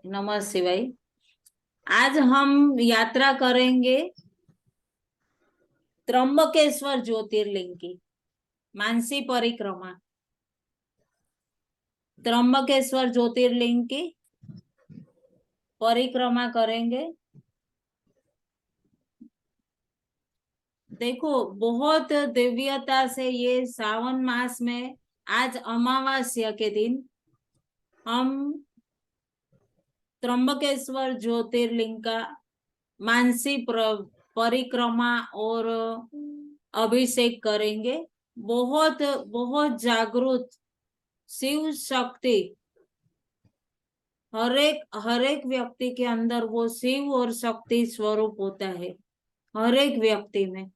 नमः शिवाय। आज हम यात्रा करेंगे त्र्यंबकेश्वर ज्योतिर्लिंग की मानसी परिक्रमा। त्र्यंबकेश्वर ज्योतिर्लिंग की परिक्रमा करेंगे। देखो, बहुत दिव्यता से ये सावन मास में आज अमावास्या के दिन हम त्र्यंबकेश्वर ज्योतिर्लिंग का मानसी परिक्रमा और अभिषेक करेंगे। बहुत बहुत जागृत शिव शक्ति हर एक व्यक्ति के अंदर वो शिव और शक्ति स्वरूप होता है। हर एक व्यक्ति में,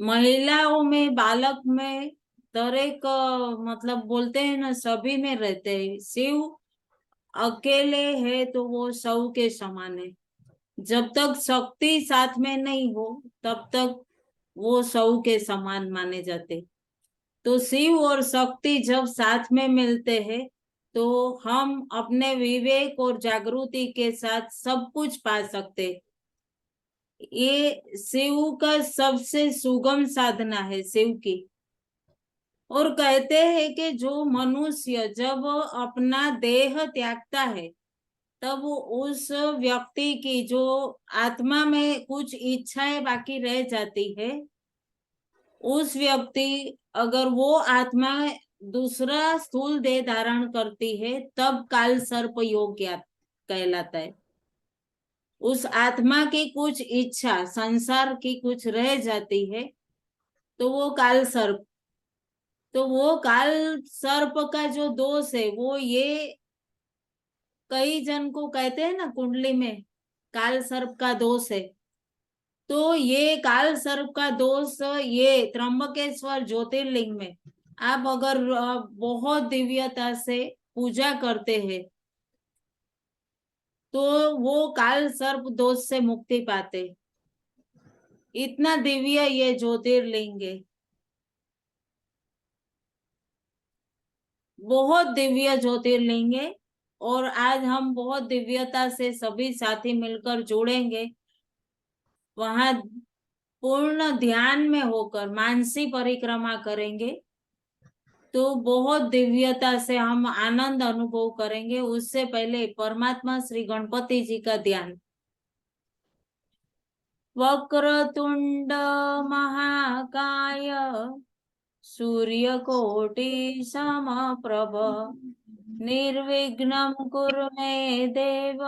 महिलाओं में, बालक में, हर एक मतलब बोलते हैं ना, सभी में रहते हैं शिव। अकेले है तो वो सौ के समान है। जब तक शक्ति साथ में नहीं हो तब तक वो सौ के समान माने जाते। तो शिव और शक्ति जब साथ में मिलते हैं तो हम अपने विवेक और जागृति के साथ सब कुछ पा सकते। ये शिव का सबसे सुगम साधना है, शिव की। और कहते हैं कि जो मनुष्य जब अपना देह त्यागता है तब उस व्यक्ति की जो आत्मा में कुछ इच्छाएं बाकी रह जाती है, उस व्यक्ति अगर वो आत्मा दूसरा स्थूल देह धारण करती है तब काल सर्प योग कहलाता है। उस आत्मा की कुछ इच्छा संसार की कुछ रह जाती है तो वो काल सर्प। तो वो काल सर्प का जो दोष है वो ये कई जन को कहते हैं ना, कुंडली में काल सर्प का दोष है। तो ये काल सर्प का दोष ये त्र्यंबकेश्वर ज्योतिर्लिंग में आप अगर बहुत दिव्यता से पूजा करते हैं तो वो काल सर्प दोष से मुक्ति पाते। इतना दिव्य ये ज्योतिर्लिंग है, बहुत दिव्य ज्योतिर्लिंग है। और आज हम बहुत दिव्यता से सभी साथी मिलकर जुड़ेंगे, वहां पूर्ण ध्यान में होकर मानसी परिक्रमा करेंगे। तो बहुत दिव्यता से हम आनंद अनुभव करेंगे। उससे पहले परमात्मा श्री गणपति जी का ध्यान। वक्रतुंड महाकाय सूर्यकोटि समप्रभ निर्विघ्नं कुरु मे देव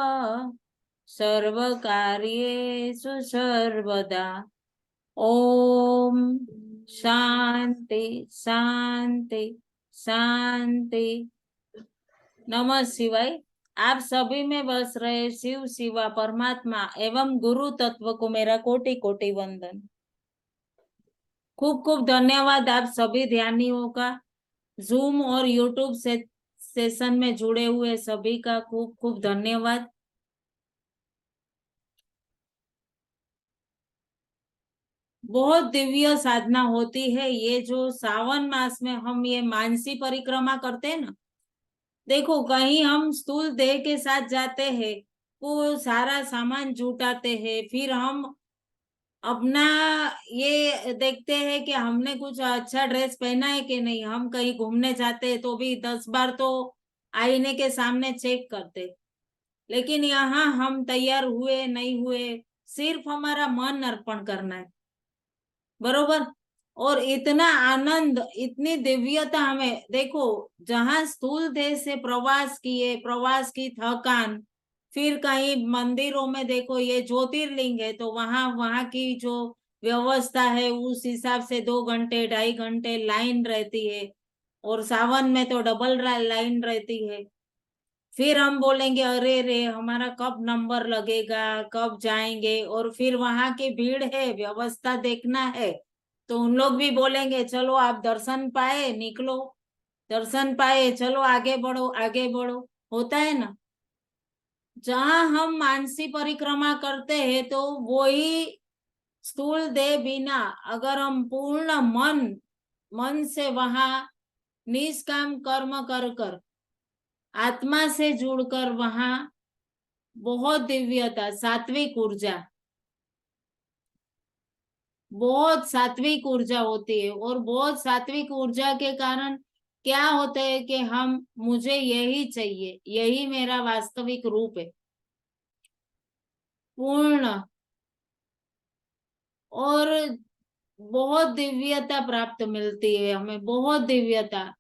सर्वकार्येषु सर्वदा। ओम शांति शांति शांति। नमः शिवाय। आप सभी में बस रहे शिव शिवा परमात्मा एवं गुरु तत्व को मेरा कोटि कोटि वंदन। खूब खूब धन्यवाद आप सभी ध्यानियों का, जूम और यूट्यूब से सेशन में जुड़े हुए सभी का खूब खूब धन्यवाद। बहुत दिव्य साधना होती है ये जो सावन मास में हम ये मानसी परिक्रमा करते हैं ना। देखो, कहीं हम स्थूल देह के साथ जाते हैं, वो सारा सामान जुटाते हैं, फिर हम अपना ये देखते हैं कि हमने कुछ अच्छा ड्रेस पहना है कि नहीं। हम कहीं घूमने जाते हैं तो भी 10 बार तो आईने के सामने चेक करते। लेकिन यहाँ हम तैयार हुए नहीं हुए, सिर्फ हमारा मन अर्पण करना है, बरोबर। और इतना आनंद, इतनी दिव्यता हमें देखो, जहां स्थूल देह से प्रवास किए, प्रवास की थकान, फिर कहीं मंदिरों में देखो ये ज्योतिर्लिंग है तो वहां वहां की जो व्यवस्था है उस हिसाब से 2 घंटे 2.5 घंटे लाइन रहती है। और सावन में तो डबल लाइन रहती है। फिर हम बोलेंगे अरे रे हमारा कब नंबर लगेगा, कब जाएंगे। और फिर वहां की भीड़ है, व्यवस्था देखना है, तो उन लोग भी बोलेंगे चलो आप दर्शन पाए निकलो, दर्शन पाए चलो आगे बढ़ो आगे बढ़ो। होता है ना। जहां हम मानसी परिक्रमा करते हैं तो वही स्थूल देह बिना अगर हम पूर्ण मन मन से वहां निष्काम कर्म कर कर आत्मा से जुड़कर वहां बहुत दिव्यता, सात्विक ऊर्जा, बहुत सात्विक ऊर्जा होती है। और बहुत सात्विक ऊर्जा के कारण क्या होता है कि हम, मुझे यही चाहिए, यही मेरा वास्तविक रूप है, पूर्ण, और बहुत दिव्यता प्राप्त मिलती है हमें, बहुत दिव्यता।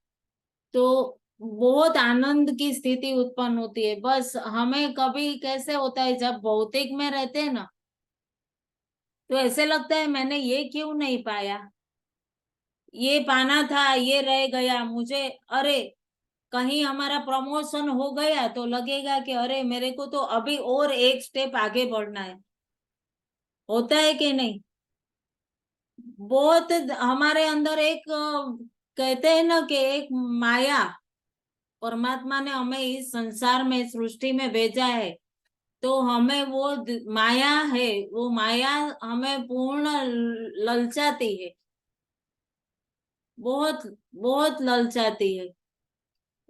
तो बहुत आनंद की स्थिति उत्पन्न होती है। बस हमें कभी कैसे होता है, जब भौतिक में रहते हैं ना, तो ऐसे लगता है मैंने ये क्यों नहीं पाया, ये पाना था, ये रह गया मुझे। अरे, कहीं हमारा प्रमोशन हो गया तो लगेगा कि अरे मेरे को तो अभी और एक स्टेप आगे बढ़ना है। होता है कि नहीं? बहुत हमारे अंदर एक कहते हैं ना कि एक माया, परमात्मा ने हमें इस संसार में, सृष्टि में भेजा है, तो हमें वो माया है, वो माया हमें पूर्ण ललचाती है, बहुत बहुत ललचाती है।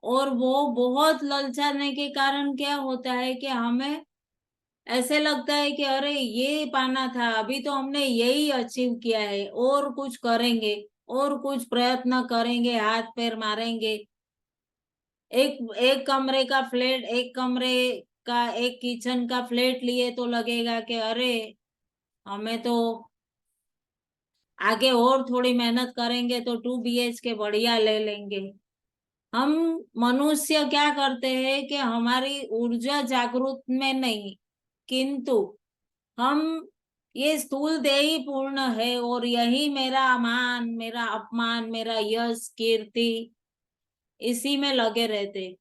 और वो बहुत ललचाने के कारण क्या होता है कि हमें ऐसे लगता है कि अरे ये पाना था, अभी तो हमने यही अचीव किया है, और कुछ करेंगे, और कुछ प्रयत्न करेंगे, हाथ पैर मारेंगे। एक एक कमरे का फ्लैट, एक कमरे का, एक किचन का फ्लैट लिए तो लगेगा कि अरे हमें तो आगे और थोड़ी मेहनत करेंगे तो 2 BHK बढ़िया ले लेंगे। हम मनुष्य क्या करते हैं कि हमारी ऊर्जा जागृत में नहीं, किंतु हम, ये स्थूल देही पूर्ण है और यही मेरा मान, मेरा अपमान, मेरा यश कीर्ति, इसी में लगे रहते।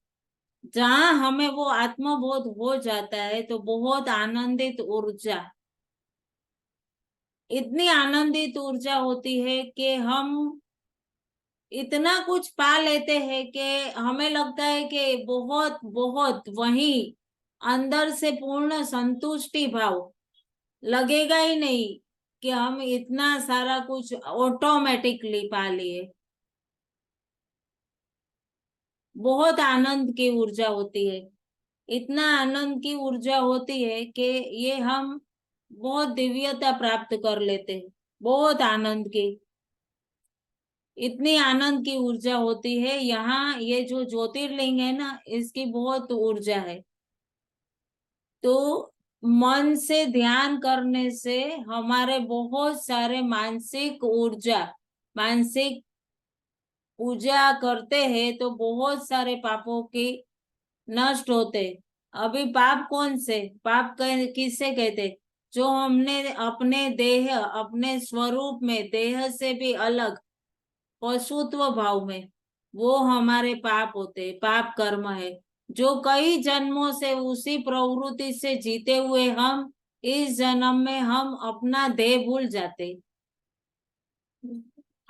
जहां हमें वो आत्मबोध हो जाता है तो बहुत आनंदित ऊर्जा, इतनी आनंदित ऊर्जा होती है कि हम इतना कुछ पा लेते हैं कि हमें लगता है कि बहुत बहुत वही अंदर से पूर्ण संतुष्टि भाव, लगेगा ही नहीं कि हम इतना सारा कुछ ऑटोमेटिकली पा लिए। बहुत आनंद की ऊर्जा होती है, इतना आनंद की ऊर्जा होती है कि ये हम बहुत दिव्यता प्राप्त कर लेते हैं। बहुत आनंद की, इतनी आनंद की ऊर्जा होती है यहाँ। ये जो ज्योतिर्लिंग है ना, इसकी बहुत ऊर्जा है। तो मन से ध्यान करने से हमारे बहुत सारे मानसिक ऊर्जा, मानसिक पूजा करते हैं तो बहुत सारे पापों की नष्ट होते। अभी पाप कौन से पाप किससे कहते? जो हमने अपने देह, अपने स्वरूप में देह से भी अलग पशुत्व भाव में, वो हमारे पाप होते, पाप कर्म है। जो कई जन्मों से उसी प्रवृत्ति से जीते हुए हम इस जन्म में हम अपना देह भूल जाते,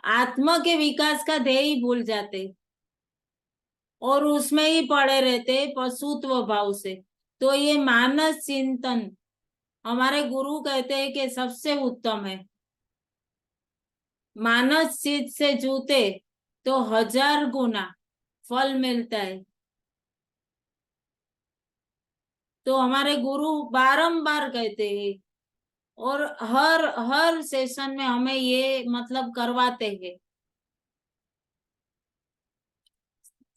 आत्मा के विकास का ध्येय ही भूल जाते, और उसमें ही पड़े रहते पशुत्व भाव से। तो ये मानस चिंतन हमारे गुरु कहते हैं कि सबसे उत्तम है। मानस चित से जूते तो 1000 गुना फल मिलता है। तो हमारे गुरु बारंबार कहते हैं, और हर हर सेशन में हमें ये मतलब करवाते हैं।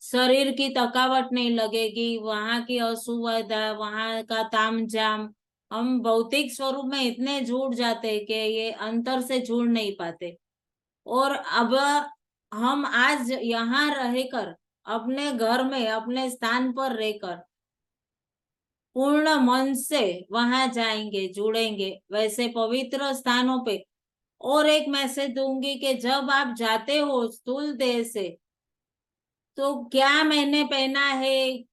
शरीर की थकावट नहीं लगेगी, वहां की असुविधा, वहां का तामझाम, हम भौतिक स्वरूप में इतने जुड़ जाते हैं कि ये अंतर से जुड़ नहीं पाते। और अब हम आज यहाँ रहकर, अपने घर में, अपने स्थान पर रहकर पूर्ण मन से वहां जाएंगे, जुड़ेंगे वैसे पवित्र स्थानों पे। और एक मैसेज दूंगी कि जब आप जाते हो स्थूल देह से, तो क्या मैंने पहना है,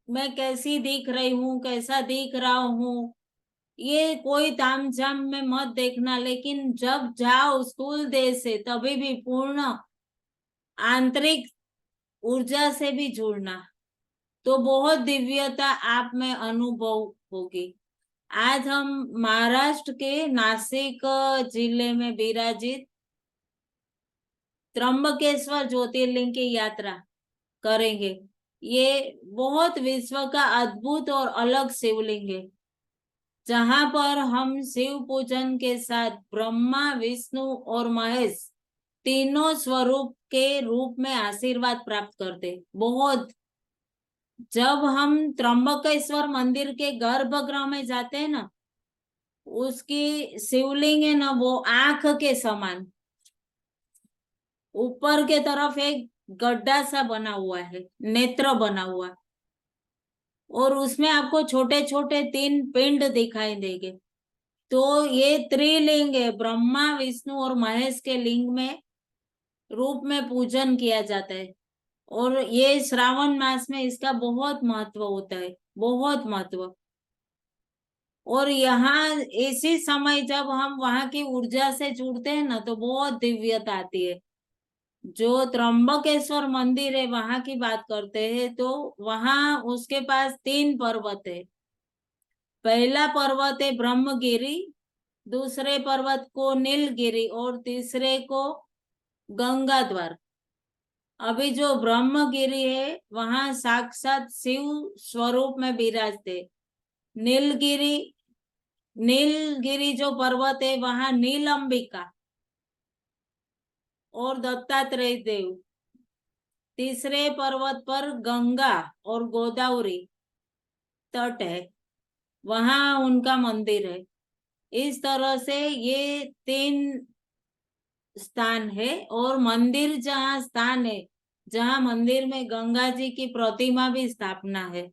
मैं कैसी दिख रही हूँ, कैसा दिख रहा हूँ, ये कोई तामझाम में मत देखना। लेकिन जब जाओ स्थूल देह से, तभी भी पूर्ण आंतरिक ऊर्जा से भी जुड़ना, तो बहुत दिव्यता आप में अनुभव होगी। आज हम महाराष्ट्र के नासिक जिले में विराजित त्र्यंबकेश्वर ज्योतिर्लिंग की यात्रा करेंगे। ये बहुत विश्व का अद्भुत और अलग शिवलिंग है, जहां पर हम शिव पूजन के साथ ब्रह्मा, विष्णु और महेश तीनों स्वरूप के रूप में आशीर्वाद प्राप्त करते। बहुत, जब हम त्र्यंबकेश्वर मंदिर के गर्भगृह में जाते हैं ना, उसकी शिवलिंग है ना, वो आंख के समान ऊपर के तरफ एक गड्ढा सा बना हुआ है, नेत्र बना हुआ, और उसमें आपको छोटे छोटे 3 पिंड दिखाई देंगे। तो ये त्रिलिंग है, ब्रह्मा, विष्णु और महेश के लिंग में रूप में पूजन किया जाता है। और ये श्रावण मास में इसका बहुत महत्व होता है, बहुत महत्व। और यहाँ इसी समय जब हम वहां की ऊर्जा से जुड़ते हैं ना, तो बहुत दिव्यता आती है। जो त्र्यंबकेश्वर मंदिर है वहां की बात करते हैं, तो वहां उसके पास 3 पर्वत है। पहला पर्वत है ब्रह्मगिरी, दूसरे पर्वत को नीलगिरी और तीसरे को गंगाद्वार। अभी जो ब्रह्मगिरी है वहां साक्षात शिव स्वरूप में विराजते। नीलगिरी, नीलगिरी जो पर्वत है वहां नील अंबिका और दत्तात्रेय देव। तीसरे पर्वत पर गंगा और गोदावरी तट है, वहां उनका मंदिर है। इस तरह से ये 3 स्थान है। और मंदिर जहाँ स्थान है, जहाँ मंदिर में गंगा जी की प्रतिमा भी स्थापना है,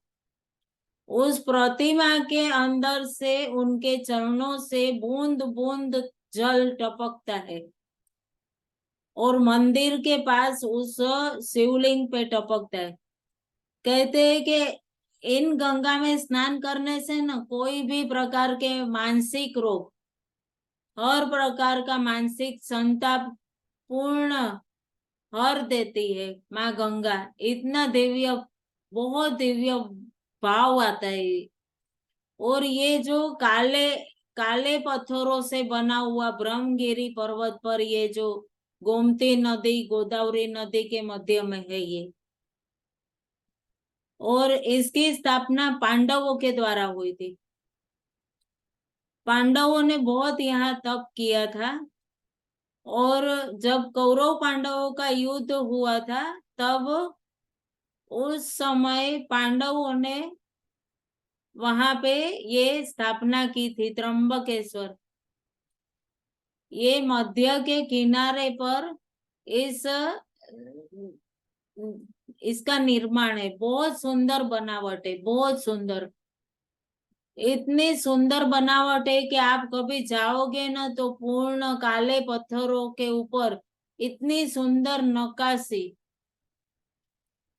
उस प्रतिमा के अंदर से उनके चरणों से बूंद बूंद जल टपकता है और मंदिर के पास उस शिवलिंग पे टपकता है। कहते हैं कि इन गंगा में स्नान करने से ना कोई भी प्रकार के मानसिक रोग, हर प्रकार का मानसिक संताप पूर्ण हर देती है माँ गंगा। इतना दिव्य, बहुत दिव्य भाव आता है। और ये जो काले काले पत्थरों से बना हुआ ब्रह्मगिरी पर्वत पर, ये जो गोमती नदी, गोदावरी नदी के मध्य में है ये, और इसकी स्थापना पांडवों के द्वारा हुई थी। पांडवों ने बहुत यहाँ तप किया था, और जब कौरव पांडवों का युद्ध हुआ था, तब उस समय पांडवों ने वहां पे ये स्थापना की थी, त्र्यंबकेश्वर। ये मध्य के किनारे पर इस इसका निर्माण है। बहुत सुंदर बनावट है, बहुत सुंदर। इतनी सुंदर बनावट है कि आप कभी जाओगे ना, तो पूर्ण काले पत्थरों के ऊपर इतनी सुंदर नक्काशी,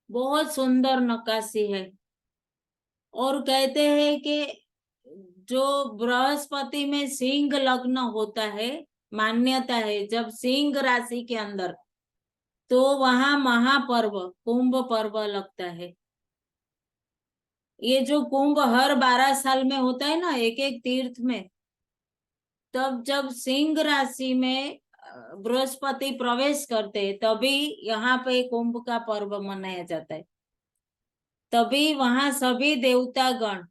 बहुत सुंदर नक्काशी है। और कहते हैं कि जो बृहस्पति में सिंह लग्न होता है, मान्यता है, जब सिंह राशि के अंदर, तो वहां महापर्व, कुंभ पर्व लगता है। ये जो कुंभ हर 12 साल में होता है ना, एक एक तीर्थ में, तब जब सिंह राशि में बृहस्पति प्रवेश करते हैं, तभी यहाँ पे कुंभ का पर्व मनाया जाता है। तभी वहां सभी देवतागण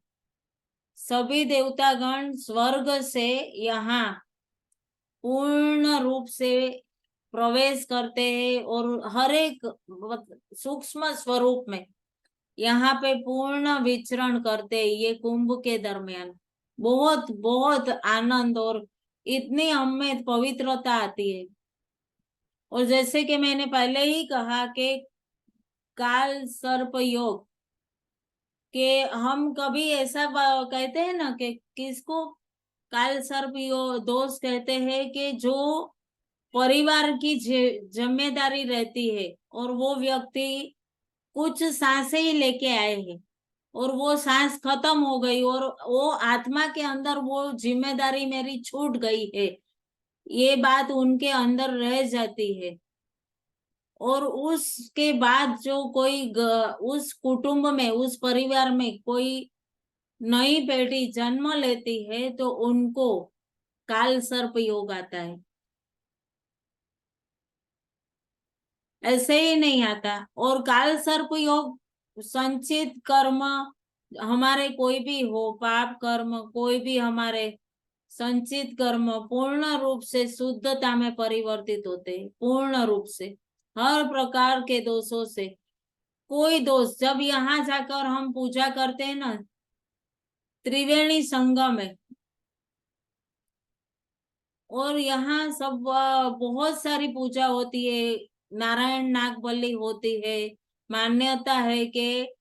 स्वर्ग से यहाँ पूर्ण रूप से प्रवेश करते हैं, और हर एक सूक्ष्म स्वरूप में यहाँ पे पूर्ण विचरण करते हैं ये कुंभ के दरमियान। बहुत बहुत आनंद और इतनी हमें पवित्रता आती है। और जैसे कि मैंने पहले ही कहा कि काल सर्प योग, कि हम कभी ऐसा कहते हैं ना कि किसको काल सर्प दोष कहते हैं, कि जो परिवार की जिम्मेदारी रहती है, और वो व्यक्ति कुछ सांसें ही लेके आए हैं, और वो सांस खत्म हो गई, और वो आत्मा के अंदर वो जिम्मेदारी मेरी छूट गई है, ये बात उनके अंदर रह जाती है। और उसके बाद जो कोई उस कुटुंब में, उस परिवार में कोई नई बेटी जन्म लेती है, तो उनको काल सर्प योग आता है। ऐसे ही नहीं आता। और काल सर्प योग संचित कर्म हमारे कोई भी हो, पाप कर्म कोई भी हमारे संचित कर्म पूर्ण रूप से शुद्धता में परिवर्तित होते हैं, पूर्ण रूप से हर प्रकार के दोषों से। कोई दोष, जब यहाँ जाकर हम पूजा करते हैं ना, त्रिवेणी संगम है, और यहाँ सब बहुत सारी पूजा होती है, नारायण नागबलि होती है। मान्यता है कि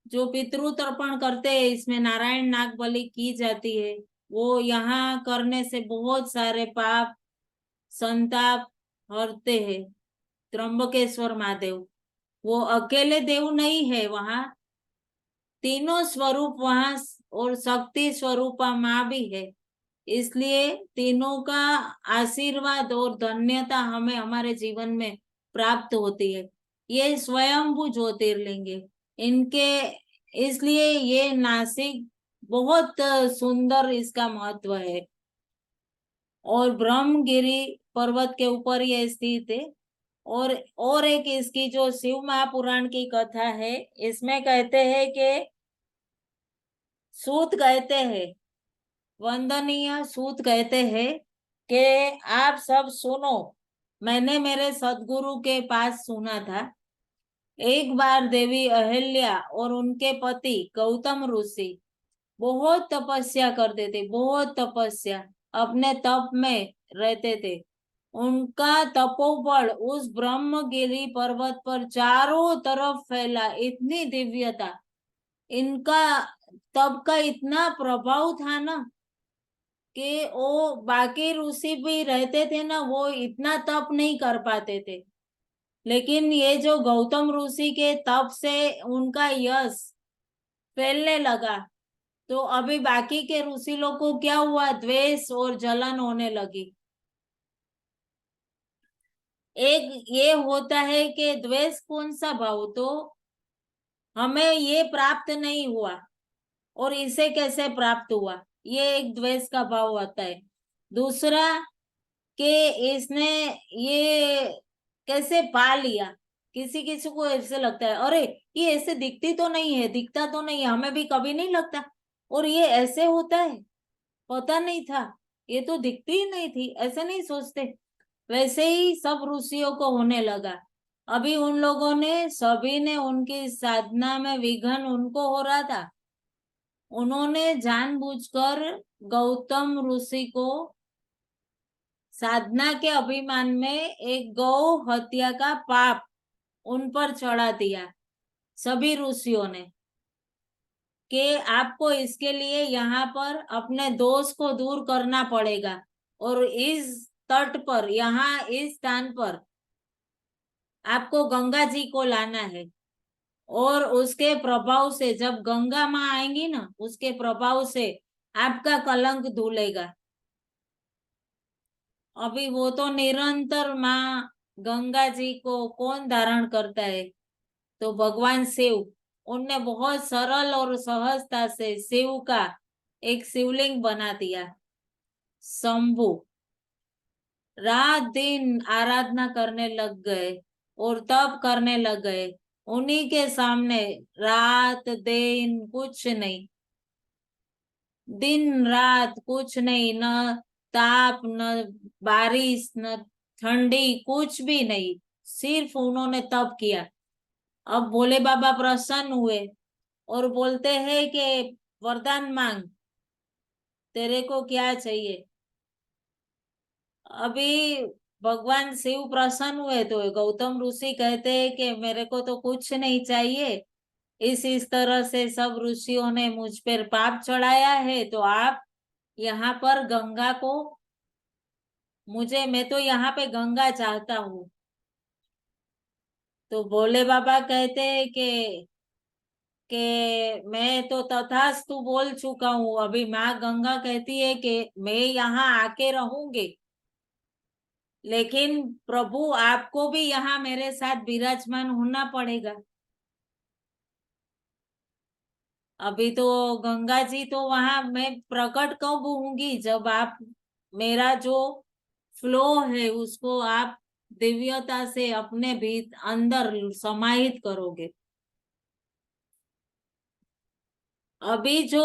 जो पितृ तर्पण करते हैं इसमें नारायण नागबलि की जाती है। वो यहाँ करने से बहुत सारे पाप संताप हरते हैं। त्र्यंबकेश्वर महादेव वो अकेले देव नहीं है, वहाँ तीनों स्वरूप वहाँ, और शक्ति स्वरूप माँ भी है। इसलिए तीनों का आशीर्वाद और धन्यता हमें हमारे जीवन में प्राप्त होती है। ये स्वयंभू ज्योतिर्लिंग है इनके, इसलिए ये नासिक बहुत सुंदर इसका महत्व है। और ब्रह्मगिरी पर्वत के ऊपर ये स्थित है। और एक इसकी जो शिव महापुराण की कथा है, इसमें कहते हैं कि सूत कहते हैं, वंदनीय सूत कहते हैं कि आप सब सुनो, मैंने मेरे सदगुरु के पास सुना था। एक बार देवी अहिल्या और उनके पति गौतम ऋषि बहुत तपस्या करते थे, बहुत तपस्या, अपने तप में रहते थे। उनका तपोबल उस ब्रह्मगिरी पर्वत पर चारों तरफ फैला, इतनी दिव्यता, इनका तप का इतना प्रभाव था ना कि वो बाकी ऋषि भी रहते थे ना, वो इतना तप नहीं कर पाते थे। लेकिन ये जो गौतम ऋषि के तप से उनका यश फैलने लगा, तो अभी बाकी के ऋषि लोग को क्या हुआ, द्वेष और जलन होने लगी। एक ये होता है कि द्वेष कौन सा भाव, तो हमें ये प्राप्त नहीं हुआ और इसे कैसे प्राप्त हुआ, ये एक द्वेष का भाव आता है। दूसरा कि इसने ये कैसे पा लिया, किसी किसी को ऐसे लगता है अरे ये ऐसे दिखती तो नहीं है, दिखता तो नहीं है, हमें भी कभी नहीं लगता, और ये ऐसे होता है, पता नहीं था, ये तो दिखती ही नहीं थी, ऐसे नहीं सोचते। वैसे ही सब ऋषियों को होने लगा। अभी उन लोगों ने सभी ने उनकी साधना में विघ्न उनको हो रहा था। उन्होंने जानबूझकर गौतम ऋषि को साधना के अभिमान में एक गौ हत्या का पाप उन पर चढ़ा दिया, सभी ऋषियों ने, कि आपको इसके लिए यहाँ पर अपने दोष को दूर करना पड़ेगा, और इस तट पर, यहाँ इस स्थान पर आपको गंगा जी को लाना है, और उसके प्रभाव से जब गंगा माँ आएंगी ना, उसके प्रभाव से आपका कलंक धुलेगा। अभी वो तो निरंतर माँ गंगा जी को कौन धारण करता है, तो भगवान शिव, उनने बहुत सरल और सहजता से शिव का एक शिवलिंग बना दिया, शंभु। रात दिन आराधना करने लग गए और तप करने लग गए। उन्हीं के सामने रात दिन कुछ नहीं, दिन रात कुछ नहीं, न ताप न बारिश न ठंडी, कुछ भी नहीं, सिर्फ उन्होंने तप किया। अब भोले बाबा प्रसन्न हुए और बोलते हैं कि वरदान मांग, तेरे को क्या चाहिए। अभी भगवान शिव प्रसन्न हुए तो गौतम ऋषि कहते हैं कि मेरे को तो कुछ नहीं चाहिए, इस तरह से सब ऋषियों ने मुझ पर पाप चढ़ाया है, तो आप यहाँ पर गंगा को, मुझे, मैं तो यहाँ पे गंगा चाहता हूँ। तो भोले बाबा कहते हैं कि मैं तो तथास्तु बोल चुका हूँ। अभी माँ गंगा कहती है कि मैं यहाँ आके रहूंगी, लेकिन प्रभु आपको भी यहाँ मेरे साथ विराजमान होना पड़ेगा। अभी तो गंगा जी तो वहां मैं प्रकट कब होंगी, जब आप मेरा जो फ्लो है उसको आप दिव्यता से अपने भी अंदर समाहित करोगे। अभी जो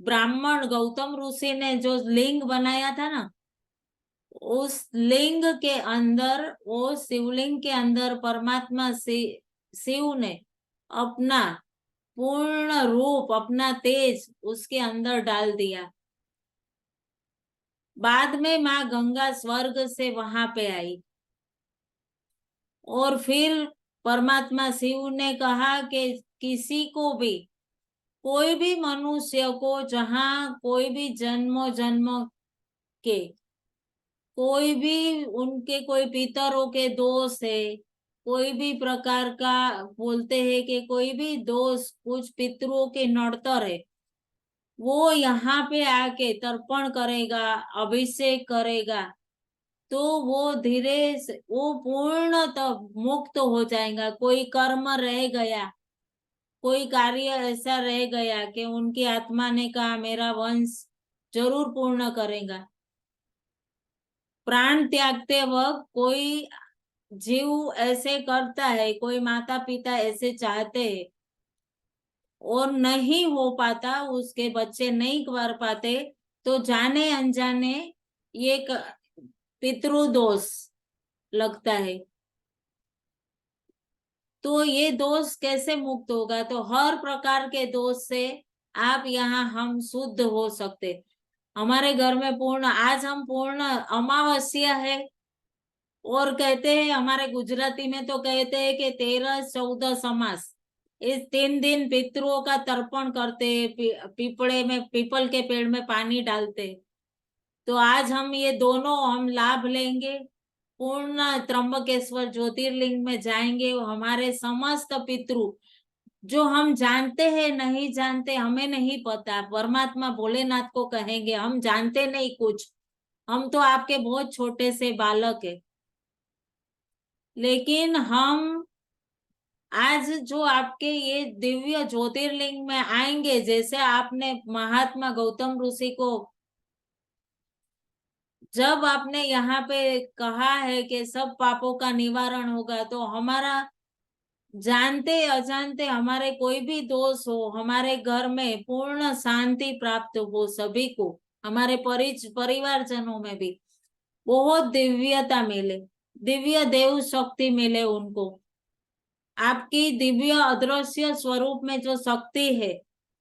ब्राह्मण गौतम ऋषि ने जो लिंग बनाया था ना, उस लिंग के अंदर, वो शिवलिंग के अंदर परमात्मा शिव ने अपना पूर्ण रूप, अपना तेज उसके अंदर डाल दिया। बाद में माँ गंगा स्वर्ग से वहां पे आई, और फिर परमात्मा शिव ने कहा कि किसी को भी, कोई भी मनुष्य को, जहाँ कोई भी जन्मों जन्मों के, कोई भी उनके कोई पितरों के दोष है, कोई भी प्रकार का, बोलते हैं कि कोई भी दोष कुछ पितरों के नड़तर है, वो यहाँ पे आके तर्पण करेगा, अभिषेक करेगा, तो वो धीरे से वो पूर्णतः मुक्त हो जाएगा। कोई कर्म रह गया, कोई कार्य ऐसा रह गया कि उनकी आत्मा ने कहा मेरा वंश जरूर पूर्ण करेगा, प्राण त्यागते वक्त कोई जीव ऐसे करता है, कोई माता पिता ऐसे चाहते हैं और नहीं हो पाता, उसके बच्चे नहीं कर पाते, तो जाने अनजाने ये पितृदोष लगता है। तो ये दोष कैसे मुक्त होगा? तो हर प्रकार के दोष से आप यहाँ हम शुद्ध हो सकते। हमारे घर में पूर्ण, आज हम पूर्ण अमावस्या है, और कहते हैं हमारे गुजराती में तो कहते हैं कि 13-14 समास, इस 3 दिन पितरों का तर्पण करते हैं, पीपड़े में, पीपल के पेड़ में पानी डालते। तो आज हम ये दोनों हम लाभ लेंगे, पूर्ण त्र्यंबकेश्वर ज्योतिर्लिंग में जाएंगे, हमारे समस्त पितृ जो हम जानते हैं नहीं जानते हमें नहीं पता, परमात्मा भोलेनाथ को कहेंगे हम जानते नहीं कुछ, हम तो आपके बहुत छोटे से बालक है, लेकिन हम आज जो आपके ये दिव्य ज्योतिर्लिंग में आएंगे, जैसे आपने महात्मा गौतम ऋषि को, जब आपने यहाँ पे कहा है कि सब पापों का निवारण होगा, तो हमारा जानते अजानते हमारे कोई भी दोष हो, हमारे घर में पूर्ण शांति प्राप्त हो, सभी को, हमारे परिवारजनों में भी बहुत दिव्यता मिले, दिव्य देव शक्ति मिले उनको, आपकी दिव्य अदृश्य स्वरूप में जो शक्ति है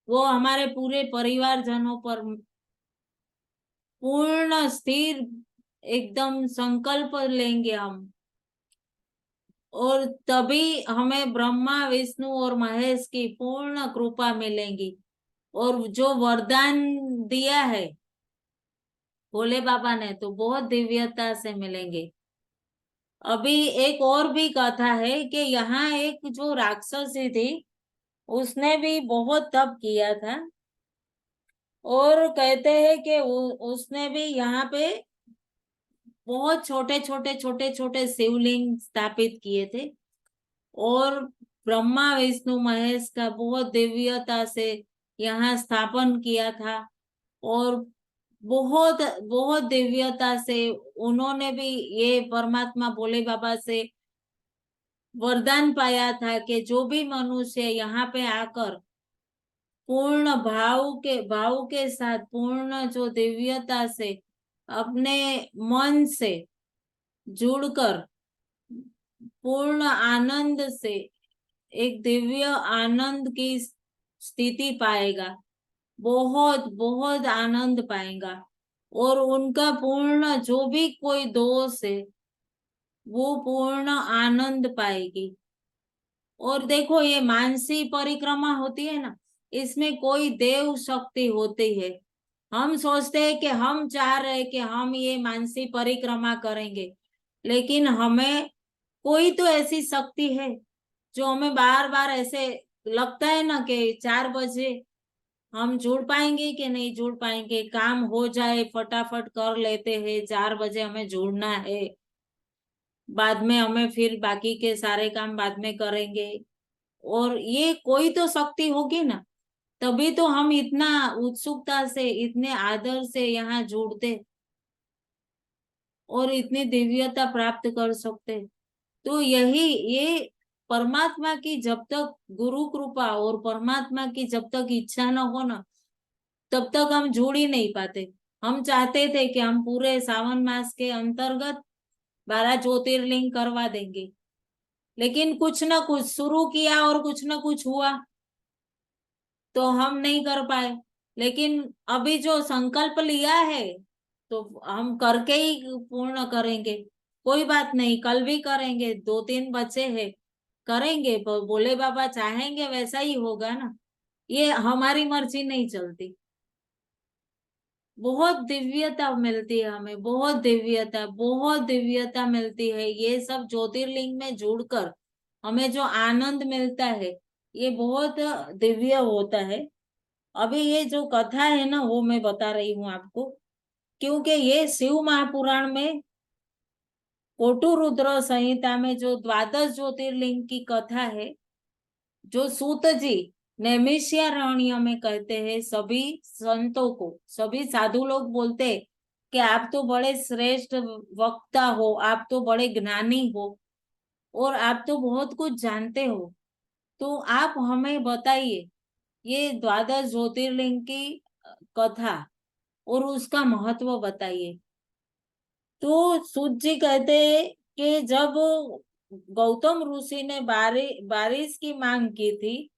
वो हमारे पूरे परिवारजनों पर पूर्ण स्थिर, एकदम संकल्प लेंगे हम, और तभी हमें ब्रह्मा विष्णु और महेश की पूर्ण कृपा मिलेगी, और जो वरदान दिया है भोले बाबा ने, तो बहुत दिव्यता से मिलेंगे। अभी एक और भी कथा है कि यहाँ एक जो राक्षसी थी, उसने भी बहुत तप किया था, और कहते हैं कि उसने भी यहाँ पे बहुत छोटे छोटे छोटे छोटे शिवलिंग स्थापित किए थे, और ब्रह्मा विष्णु महेश का बहुत दिव्यता से यहाँ स्थापन किया था, और बहुत बहुत दिव्यता से उन्होंने भी ये परमात्मा भोले बाबा से वरदान पाया था कि जो भी मनुष्य यहाँ पे आकर पूर्ण भाव के साथ, पूर्ण जो दिव्यता से अपने मन से जुड़कर पूर्ण आनंद से एक दिव्य आनंद की स्थिति पाएगा, बहुत बहुत आनंद पाएगा, और उनका पूर्ण जो भी कोई दोष है वो पूर्ण आनंद पाएगी। और देखो ये मानसी परिक्रमा होती है ना, इसमें कोई देव शक्ति होती है। हम सोचते हैं कि हम चाह रहे हैं कि हम ये मानसी परिक्रमा करेंगे, लेकिन हमें कोई तो ऐसी शक्ति है जो हमें बार बार ऐसे लगता है ना कि 4 बजे हम जुड़ पाएंगे कि नहीं जुड़ पाएंगे, काम हो जाए फटाफट कर लेते हैं, 4 बजे हमें जुड़ना है, बाद में हमें फिर बाकी के सारे काम बाद में करेंगे, और ये कोई तो शक्ति होगी ना, तभी तो हम इतना उत्सुकता से, इतने आदर से यहाँ जुड़ते और इतनी दिव्यता प्राप्त कर सकते। तो यही ये परमात्मा की जब तक गुरु कृपा और परमात्मा की जब तक इच्छा न हो ना, तब तक हम जुड़ ही नहीं पाते। हम चाहते थे कि हम पूरे सावन मास के अंतर्गत 12 ज्योतिर्लिंग करवा देंगे, लेकिन कुछ ना कुछ शुरू किया और कुछ ना कुछ हुआ तो हम नहीं कर पाए। लेकिन अभी जो संकल्प लिया है तो हम करके ही पूर्ण करेंगे। कोई बात नहीं, कल भी करेंगे, 2-3 बचे हैं, करेंगे। बोले बाबा चाहेंगे वैसा ही होगा ना, ये हमारी मर्जी नहीं चलती। बहुत दिव्यता मिलती है हमें, बहुत दिव्यता मिलती है। ये सब ज्योतिर्लिंग में जुड़कर हमें जो आनंद मिलता है ये बहुत दिव्य होता है। अभी ये जो कथा है ना वो मैं बता रही हूँ आपको, क्योंकि ये शिव महापुराण में कोटू रुद्र संहिता में जो 12 ज्योतिर्लिंग की कथा है, जो सूत जी नैमिषारण्य में कहते हैं, सभी संतों को, सभी साधु लोग बोलते हैं कि आप तो बड़े श्रेष्ठ वक्ता हो, आप तो बड़े ज्ञानी हो और आप तो बहुत कुछ जानते हो, तो आप हमें बताइए ये 12 ज्योतिर्लिंग की कथा और उसका महत्व बताइए। तो सूत जी कहते हैं कि जब गौतम ऋषि ने बारिश की मांग की थी,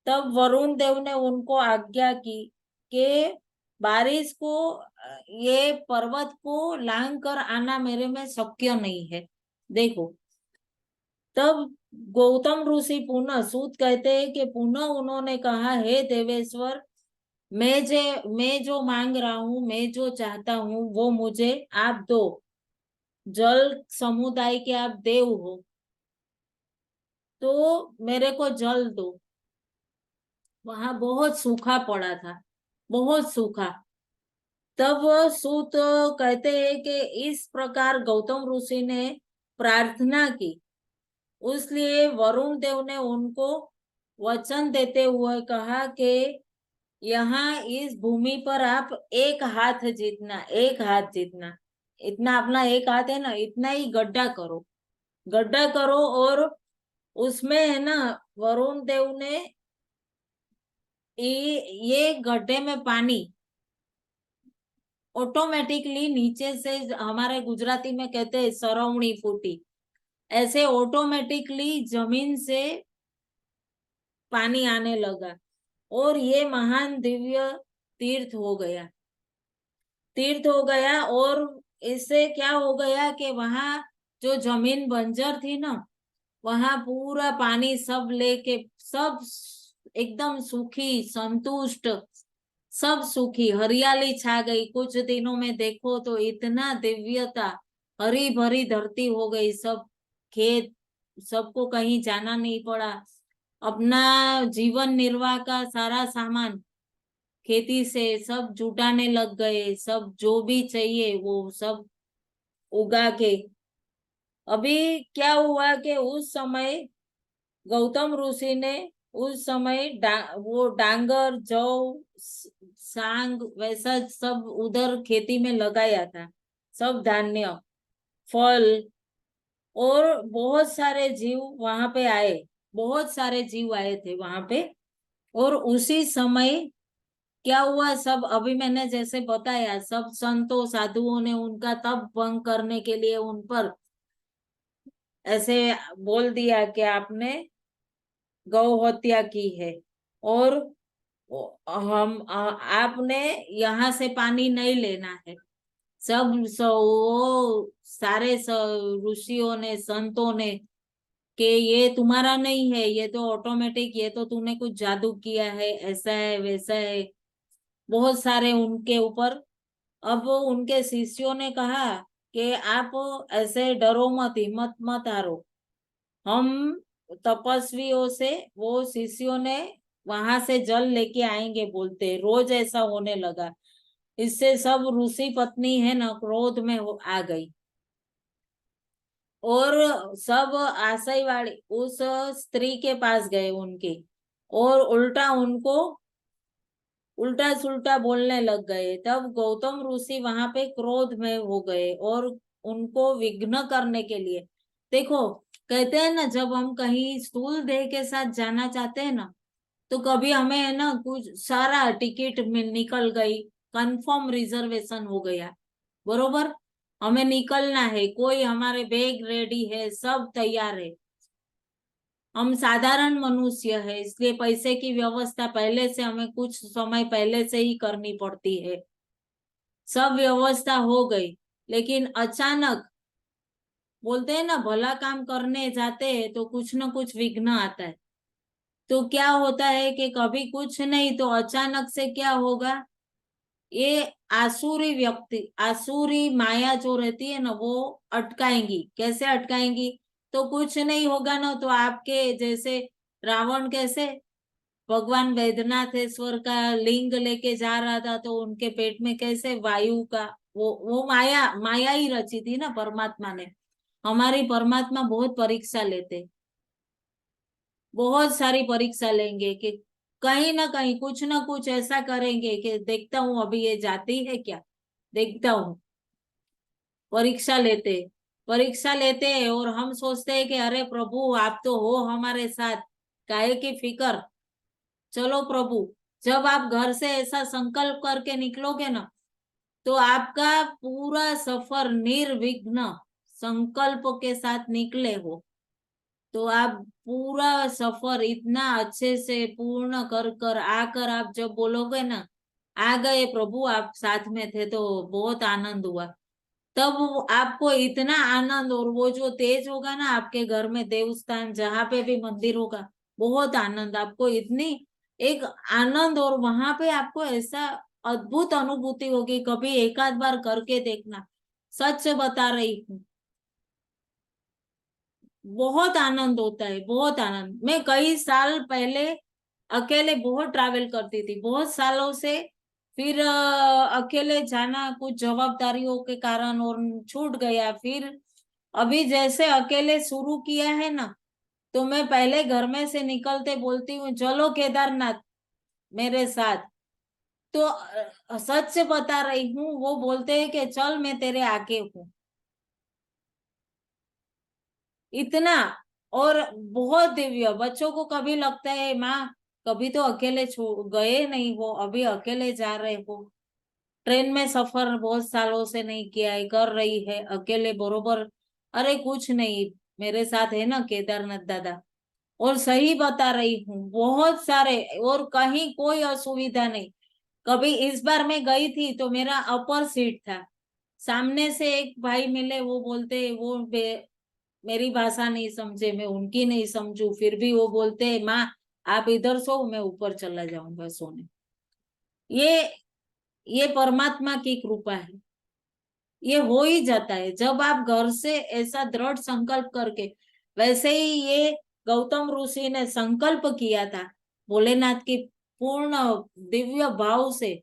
तब वरुण देव ने उनको आज्ञा की कि बारिश को, ये पर्वत को लांग कर आना मेरे में शक्य नहीं है। देखो, तब गौतम ऋषि पुनः, सूत कहते हैं कि पुनः उन्होंने कहा, हे देवेश्वर, मैं जो मांग रहा हूँ, मैं जो चाहता हूँ वो मुझे आप दो। जल समुदाय के आप देव हो, तो मेरे को जल दो। वहां बहुत सूखा पड़ा था, बहुत सूखा। तब सूत कहते हैं कि इस प्रकार गौतम ऋषि ने प्रार्थना की, इसलिए वरुण देव ने उनको वचन देते हुए कहा कि यहाँ इस भूमि पर आप एक हाथ जितना, एक हाथ जितना, इतना अपना एक हाथ है ना, इतना ही गड्ढा करो, गड्ढा करो। और उसमें है ना, वरुण देव ने ये गड्ढे में पानी ऑटोमेटिकली नीचे से, हमारे गुजराती में कहते हैं सरवणी फूटी, ऐसे ऑटोमेटिकली जमीन से पानी आने लगा और ये महान दिव्य तीर्थ हो गया, तीर्थ हो गया। और इससे क्या हो गया कि वहां जो जमीन बंजर थी ना, वहां पूरा पानी सब लेके, सब एकदम सूखी, संतुष्ट, सब सूखी, हरियाली छा गई। कुछ दिनों में देखो तो इतना दिव्यता, हरी भरी धरती हो गई, सब खेत, सबको कहीं जाना नहीं पड़ा। अपना जीवन निर्वाह का सारा सामान खेती से सब जुटाने लग गए, सब जो भी चाहिए वो सब उगा के। अभी क्या हुआ कि उस समय गौतम ऋषि ने, उस समय वो डांगर, जौ, सांग वैसा सब उधर खेती में लगाया था, सब धान्य, फल, और बहुत सारे जीव वहां पे आए, बहुत सारे जीव आए थे वहां पे। और उसी समय क्या हुआ, सब अभी मैंने जैसे बताया, सब संतों साधुओं ने उनका तप भंग करने के लिए उन पर ऐसे बोल दिया कि आपने गौ हत्या की है और आपने यहाँ से पानी नहीं लेना है। सब वो सारे ऋषियों ने, संतों ने, कि ये तुम्हारा नहीं है, ये तो ऑटोमेटिक, ये तो तूने कुछ जादू किया है, ऐसा है वैसा है, बहुत सारे उनके ऊपर। अब उनके शिष्यों ने कहा कि आप ऐसे डरो मत, हिम्मत मत हारो, हम तपस्वियों से, वो शिष्यों ने वहां से जल लेके आएंगे बोलते, रोज ऐसा होने लगा। इससे सब ऋषि पत्नी है ना क्रोध में आ गई और सब आशय वाली उस स्त्री के पास गए उनके, और उल्टा उनको उल्टा सुल्टा बोलने लग गए। तब गौतम ऋषि वहां पे क्रोध में हो गए और उनको विघ्न करने के लिए, देखो कहते हैं ना, जब हम कहीं स्थूल देह के साथ जाना चाहते हैं ना, तो कभी हमें है ना कुछ सारा टिकट में निकल गई, कंफर्म रिजर्वेशन हो गया, बरोबर, हमें निकलना है, कोई हमारे बैग रेडी है, सब तैयार है, हम साधारण मनुष्य है, इसलिए पैसे की व्यवस्था पहले से हमें कुछ समय पहले से ही करनी पड़ती है, सब व्यवस्था हो गई, लेकिन अचानक बोलते हैं ना, भला काम करने जाते हैं तो कुछ ना कुछ विघ्न आता है। तो क्या होता है कि कभी कुछ नहीं तो अचानक से क्या होगा, ये आसुरी व्यक्ति, आसुरी माया जो रहती है ना, वो अटकाएंगी। कैसे अटकाएंगी? तो कुछ नहीं होगा ना, तो आपके जैसे रावण कैसे भगवान वैद्यनाथेश्वर का लिंग लेके जा रहा था, तो उनके पेट में कैसे वायु का, वो माया माया ही रची थी ना परमात्मा ने। हमारी परमात्मा बहुत परीक्षा लेते, बहुत सारी परीक्षा लेंगे कि कहीं ना कहीं कुछ ना कुछ ऐसा करेंगे कि देखता हूँ अभी ये जाती है क्या, देखता हूँ। परीक्षा लेते, परीक्षा लेते हैं, और हम सोचते हैं कि अरे प्रभु आप तो हो हमारे साथ, काहे की फिकर, चलो प्रभु। जब आप घर से ऐसा संकल्प करके निकलोगे ना, तो आपका पूरा सफर निर्विघ्न संकल्प के साथ निकले हो, तो आप पूरा सफर इतना अच्छे से पूर्ण कर कर आकर आप जब बोलोगे ना, आ गए प्रभु, आप साथ में थे तो बहुत आनंद हुआ, तब आपको इतना आनंद, और वो जो तेज होगा ना आपके घर में, देवस्थान जहाँ पे भी मंदिर होगा, बहुत आनंद, आपको इतनी एक आनंद, और वहां पे आपको ऐसा अद्भुत अनुभूति होगी, कभी एक आध बार करके देखना, सच बता रही हूँ, बहुत आनंद होता है, बहुत आनंद। मैं कई साल पहले अकेले बहुत ट्रैवल करती थी, बहुत सालों से, फिर अकेले जाना कुछ जवाबदारियों के कारण और छूट गया, फिर अभी जैसे अकेले शुरू किया है ना, तो मैं पहले घर में से निकलते बोलती हूँ चलो केदारनाथ मेरे साथ, तो सच से बता रही हूँ, वो बोलते हैं कि चल मैं तेरे आगे हूँ, इतना। और बहुत दिव्य, बच्चों को कभी लगता है माँ कभी तो अकेले गए नहीं हो, अभी अकेले जा रहे हो, ट्रेन में सफर बहुत सालों से नहीं किया है, कर रही है अकेले, बरोबर, अरे कुछ नहीं, मेरे साथ है ना केदारनाथ दादा। और सही बता रही हूँ, बहुत सारे, और कहीं कोई असुविधा नहीं। कभी इस बार मैं गई थी तो मेरा अपर सीट था, सामने से एक भाई मिले, वो बोलते, वो मेरी भाषा नहीं समझे, मैं उनकी नहीं समझू, फिर भी वो बोलते हैं माँ आप इधर सो, मैं ऊपर चला जाऊंगा सोने। ये ये परमात्मा की कृपा है, ये हो ही जाता है जब आप घर से ऐसा दृढ़ संकल्प करके, वैसे ही ये गौतम ऋषि ने संकल्प किया था भोलेनाथ की पूर्ण दिव्य भाव से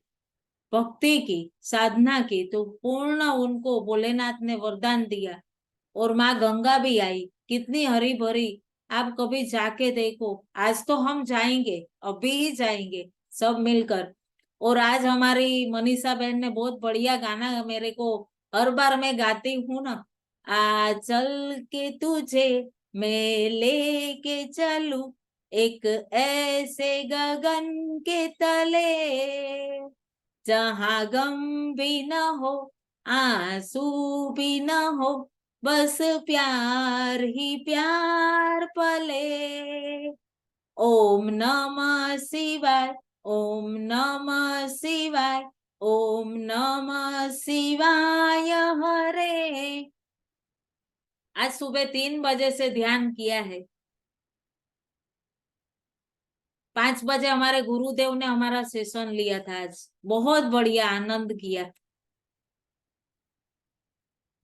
भक्ति की, साधना की, तो पूर्ण उनको भोलेनाथ ने वरदान दिया, और माँ गंगा भी आई, कितनी हरी भरी। आप कभी जाके देखो, आज तो हम जाएंगे, अभी ही जाएंगे सब मिलकर। और आज हमारी मनीषा बहन ने बहुत बढ़िया गाना मेरे को, हर बार मैं गाती हूँ ना, आ चल के तुझे मैं लेके चलूं एक ऐसे गगन के तले, जहाँ गम भी न हो, आंसू भी न हो, बस प्यार ही प्यार पले। ओम नमः शिवाय, ओम नमः शिवाय, ओम नमः शिवाय हरे। आज सुबह 3 बजे से ध्यान किया है, 5 बजे हमारे गुरुदेव ने हमारा सेशन लिया था, आज बहुत बढ़िया आनंद किया,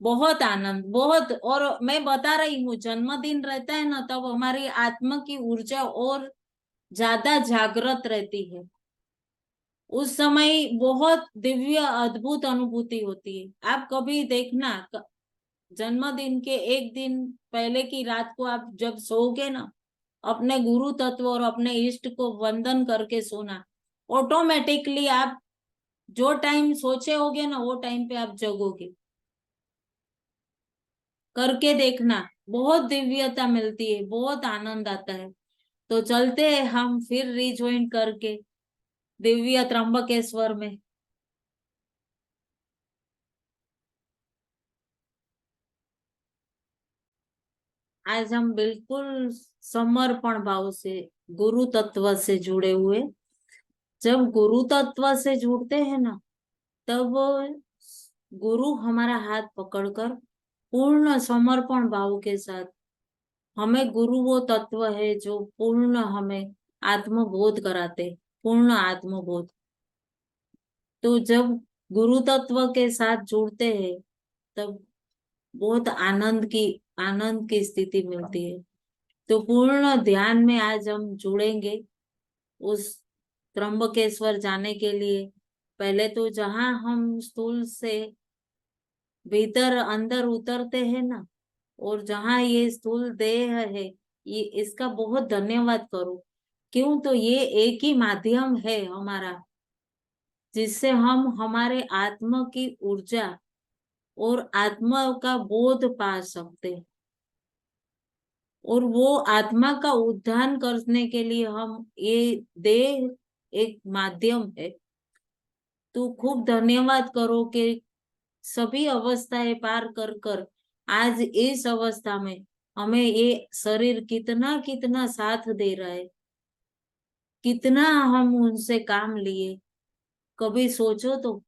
बहुत आनंद, बहुत। और मैं बता रही हूँ, जन्मदिन रहता है ना, तब हमारी आत्मा की ऊर्जा और ज्यादा जागृत रहती है, उस समय बहुत दिव्य अद्भुत अनुभूति होती है। आप कभी देखना, जन्मदिन के एक दिन पहले की रात को आप जब सोओगे ना, अपने गुरु तत्व और अपने इष्ट को वंदन करके सोना, ऑटोमेटिकली आप जो टाइम सोचे होगे ना, वो टाइम पे आप जगोगे, करके देखना। बहुत दिव्यता मिलती है, बहुत आनंद आता है। तो चलते हैं हम फिर रिज्वाइन करके दिव्य त्र्यंबकेश्वर में। आज हम बिल्कुल समर्पण भाव से गुरु तत्व से जुड़े हुए। जब गुरु तत्व से जुड़ते हैं ना, तब गुरु हमारा हाथ पकड़कर पूर्ण समर्पण भाव के साथ, हमें गुरु वो तत्व है जो पूर्ण हमें आत्मबोध कराते, पूर्ण आत्मबोध। तो जब गुरु तत्व के साथ जुड़ते हैं, तब बहुत आनंद की स्थिति मिलती है। तो पूर्ण ध्यान में आज हम जुड़ेंगे उस त्र्यंबकेश्वर जाने के लिए। पहले तो जहां हम स्थूल से भीतर अंदर उतरते हैं ना, और जहाँ ये स्थूल देह है, ये इसका बहुत धन्यवाद करो। क्यों? तो ये एक ही माध्यम है हमारा, जिससे हम हमारे आत्मा की ऊर्जा और आत्मा का बोध पा सकते हैं। और वो आत्मा का उद्धार करने के लिए हम ये देह एक माध्यम है। तो खूब धन्यवाद करो कि सभी अवस्थाएं पार कर कर आज इस अवस्था में हमें ये शरीर कितना कितना साथ दे रहा है, कितना हम उनसे काम लिए। कभी सोचो तो,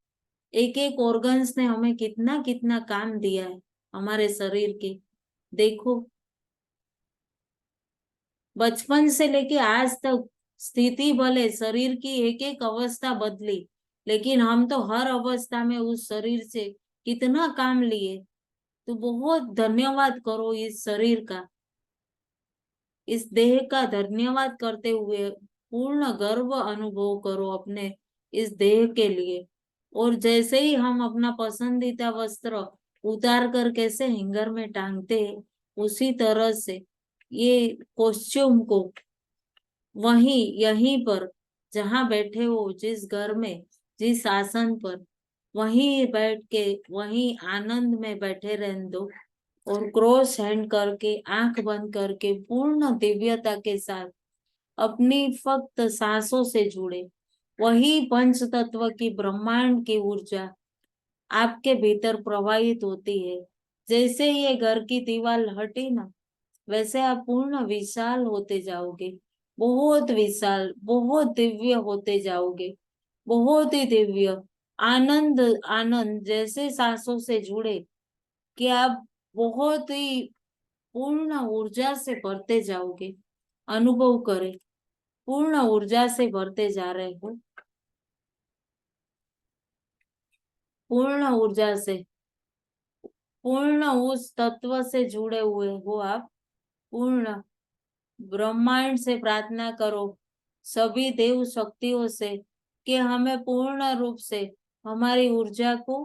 एक एक ऑर्गन्स ने हमें कितना कितना काम दिया है हमारे शरीर के। देखो, बचपन से लेके आज तक स्थिति भले शरीर की एक एक अवस्था बदली, लेकिन हम तो हर अवस्था में उस शरीर से कितना काम लिए। तो बहुत धन्यवाद करो इस शरीर का, इस देह का धन्यवाद करते हुए पूर्ण गर्व अनुभव करो अपने इस देह के लिए। और जैसे ही हम अपना पसंदीदा वस्त्र उतार कर कैसे हैंगर में टांगते हैं, उसी तरह से ये कॉस्ट्यूम को वहीं यहीं पर, जहां बैठे हो, जिस घर में, जिस आसन पर, वहीं बैठ के वहीं आनंद में बैठे रहने दो। और क्रॉस हैंड करके आंख बंद करके पूर्ण दिव्यता के साथ अपनी फक्त सांसों से जुड़े। वही पंच तत्व की ब्रह्मांड की ऊर्जा आपके भीतर प्रवाहित होती है। जैसे ये घर की दीवार हटी ना, वैसे आप पूर्ण विशाल होते जाओगे, बहुत विशाल, बहुत दिव्य होते जाओगे, बहुत ही दिव्य। आनंद आनंद जैसे सांसों से जुड़े कि आप बहुत ही पूर्ण ऊर्जा से भरते जाओगे। अनुभव करें, पूर्ण ऊर्जा से भरते जा रहे हो, पूर्ण ऊर्जा से, पूर्ण उस तत्व से जुड़े हुए हो आप। पूर्ण ब्रह्मांड से प्रार्थना करो, सभी देव शक्तियों से, कि हमें पूर्ण रूप से हमारी ऊर्जा को,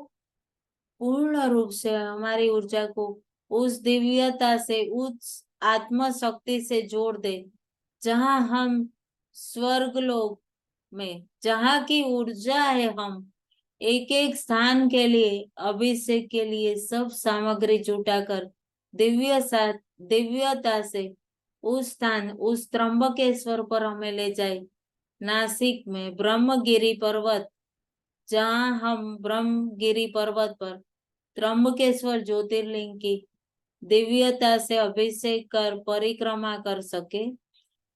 पूर्ण रूप से हमारी ऊर्जा को उस दिव्यता से, उस आत्मा शक्ति से जोड़ दे, जहां हम स्वर्ग लोक में, जहाँ की ऊर्जा है, हम एक एक स्थान के लिए, अभिषेक के लिए सब सामग्री जुटाकर दिव्य सा दिव्यता से उस स्थान, उस त्र्यंबकेश्वर पर हमें ले जाए। नासिक में ब्रह्मगिरी पर्वत, जहाँ हम ब्रह्मगिरी पर्वत पर त्र्यंबकेश्वर ज्योतिर्लिंग की दिव्यता से अभिषेक कर परिक्रमा कर सके,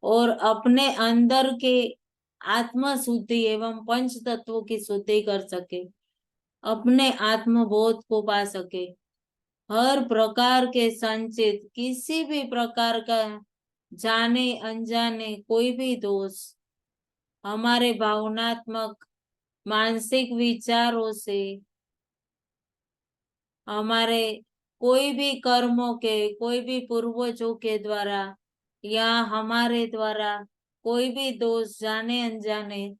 और अपने अंदर के आत्म शुद्धि एवं पंच तत्वों की शुद्धि कर सके, अपने आत्मबोध को पा सके। हर प्रकार के संचित किसी भी प्रकार का जाने अनजाने कोई भी दोष हमारे भावनात्मक मानसिक विचारों से, हमारे कोई भी कर्मों के, कोई भी पूर्वजों के द्वारा या हमारे द्वारा कोई भी दोष जाने अनजाने,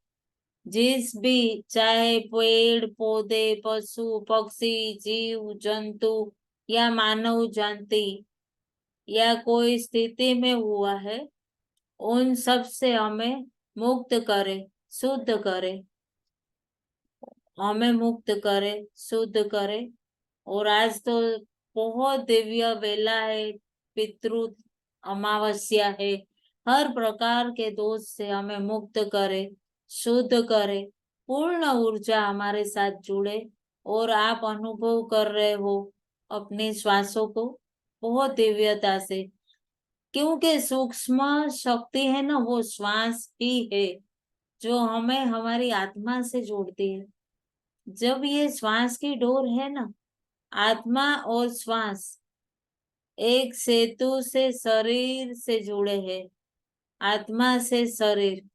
जिस भी, चाहे पेड़ पौधे, पशु पक्षी, जीव जंतु या मानव जाति या कोई स्थिति में हुआ है, उन सब से हमें मुक्त करे, शुद्ध करे, हमें मुक्त करे, शुद्ध करे। और आज तो बहुत दिव्य बेला है, पितृ अमावस्या है, हर प्रकार के दोष से हमें मुक्त करे, शुद्ध करे, पूर्ण ऊर्जा हमारे साथ जुड़े। और आप अनुभव कर रहे हो अपने श्वासों को बहुत दिव्यता से, क्योंकि सूक्ष्म शक्ति है ना, वो श्वास ही है जो हमें हमारी आत्मा से जोड़ती है। जब ये श्वास की डोर है ना, आत्मा और श्वास एक सेतु से शरीर से जुड़े हैं, आत्मा से शरीर,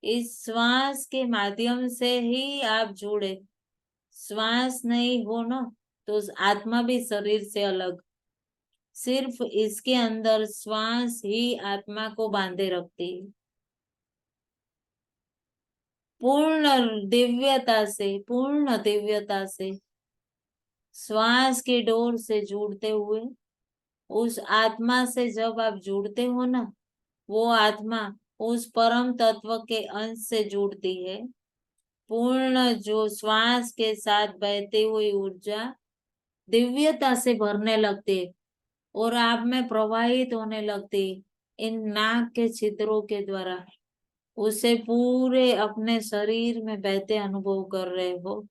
इस श्वास के माध्यम से ही आप जुड़े। श्वास नहीं हो ना तो आत्मा भी शरीर से अलग, सिर्फ इसके अंदर श्वास ही आत्मा को बांधे रखती है। पूर्ण दिव्यता से श्वास की डोर से जुड़ते हुए उस आत्मा से जब आप जुड़ते हो ना, वो आत्मा उस परम तत्व के अंश से जुड़ती है। पूर्ण जो श्वास के साथ बहती हुई ऊर्जा दिव्यता से भरने लगती है और आप में प्रवाहित होने लगती है इन नाक के छिद्रों के द्वारा। उसे पूरे अपने शरीर में बहते अनुभव कर रहे हो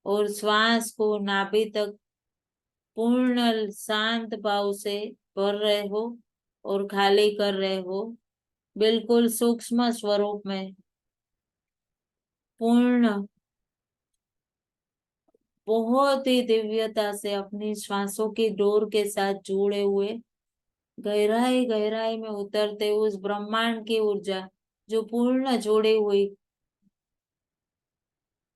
और श्वास को नाभि तक पूर्ण शांत भाव से भर रहे हो और खाली कर रहे हो, बिल्कुल सूक्ष्म स्वरूप में। पूर्ण बहुत ही दिव्यता से अपनी श्वासों की डोर के साथ जुड़े हुए गहराई गहराई में उतरते उस ब्रह्मांड की ऊर्जा जो पूर्ण जुड़ी हुई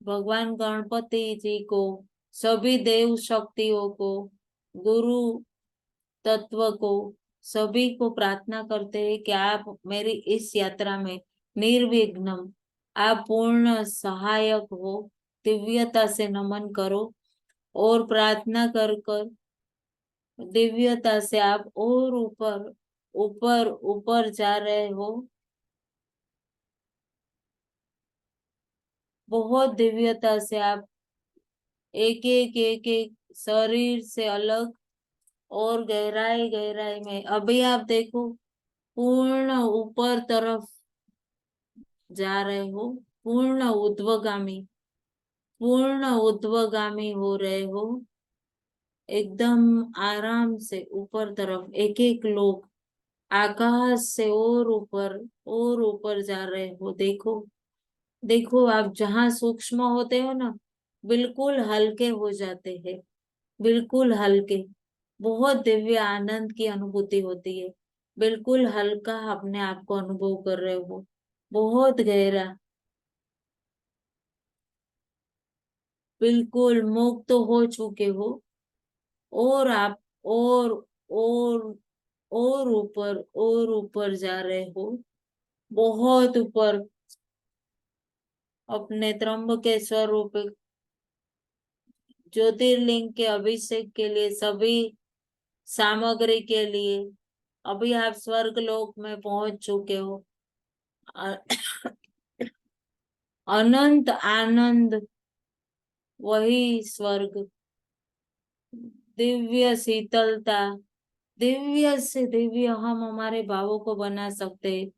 भगवान गणपति जी को, सभी देव शक्तियों को, गुरु तत्व को, सभी को प्रार्थना करते हैं कि आप मेरी इस यात्रा में निर्विघ्न, आप पूर्ण सहायक हो। दिव्यता से नमन करो और प्रार्थना कर कर दिव्यता से आप और ऊपर ऊपर ऊपर जा रहे हो। बहुत दिव्यता से आप एक एक शरीर से अलग और गहराई गहराई में, अभी आप देखो पूर्ण ऊपर तरफ जा रहे हो, पूर्ण ऊर्ध्वगामी, पूर्ण ऊर्ध्वगामी हो रहे हो, एकदम आराम से ऊपर तरफ। एक एक लोग आकाश से और ऊपर जा रहे हो। देखो देखो, आप जहाँ सूक्ष्म होते हो ना, बिल्कुल हल्के हो जाते हैं, बिल्कुल हल्के। बहुत दिव्य आनंद की अनुभूति होती है, बिल्कुल हल्का अपने आप को अनुभव कर रहे हो, बहुत गहरा, बिल्कुल मुक्त हो चुके हो। और आप और और और ऊपर जा रहे हो, बहुत ऊपर, अपने त्र्यंबकेश्वर रूप ज्योतिर्लिंग के अभिषेक के लिए, सभी सामग्री के लिए अभी आप स्वर्ग लोक में पहुंच चुके हो। अ- अनंत आनंद, वही स्वर्ग, दिव्य शीतलता, दिव्य से दिव्य हम हमारे भावों को बना सकते हैं,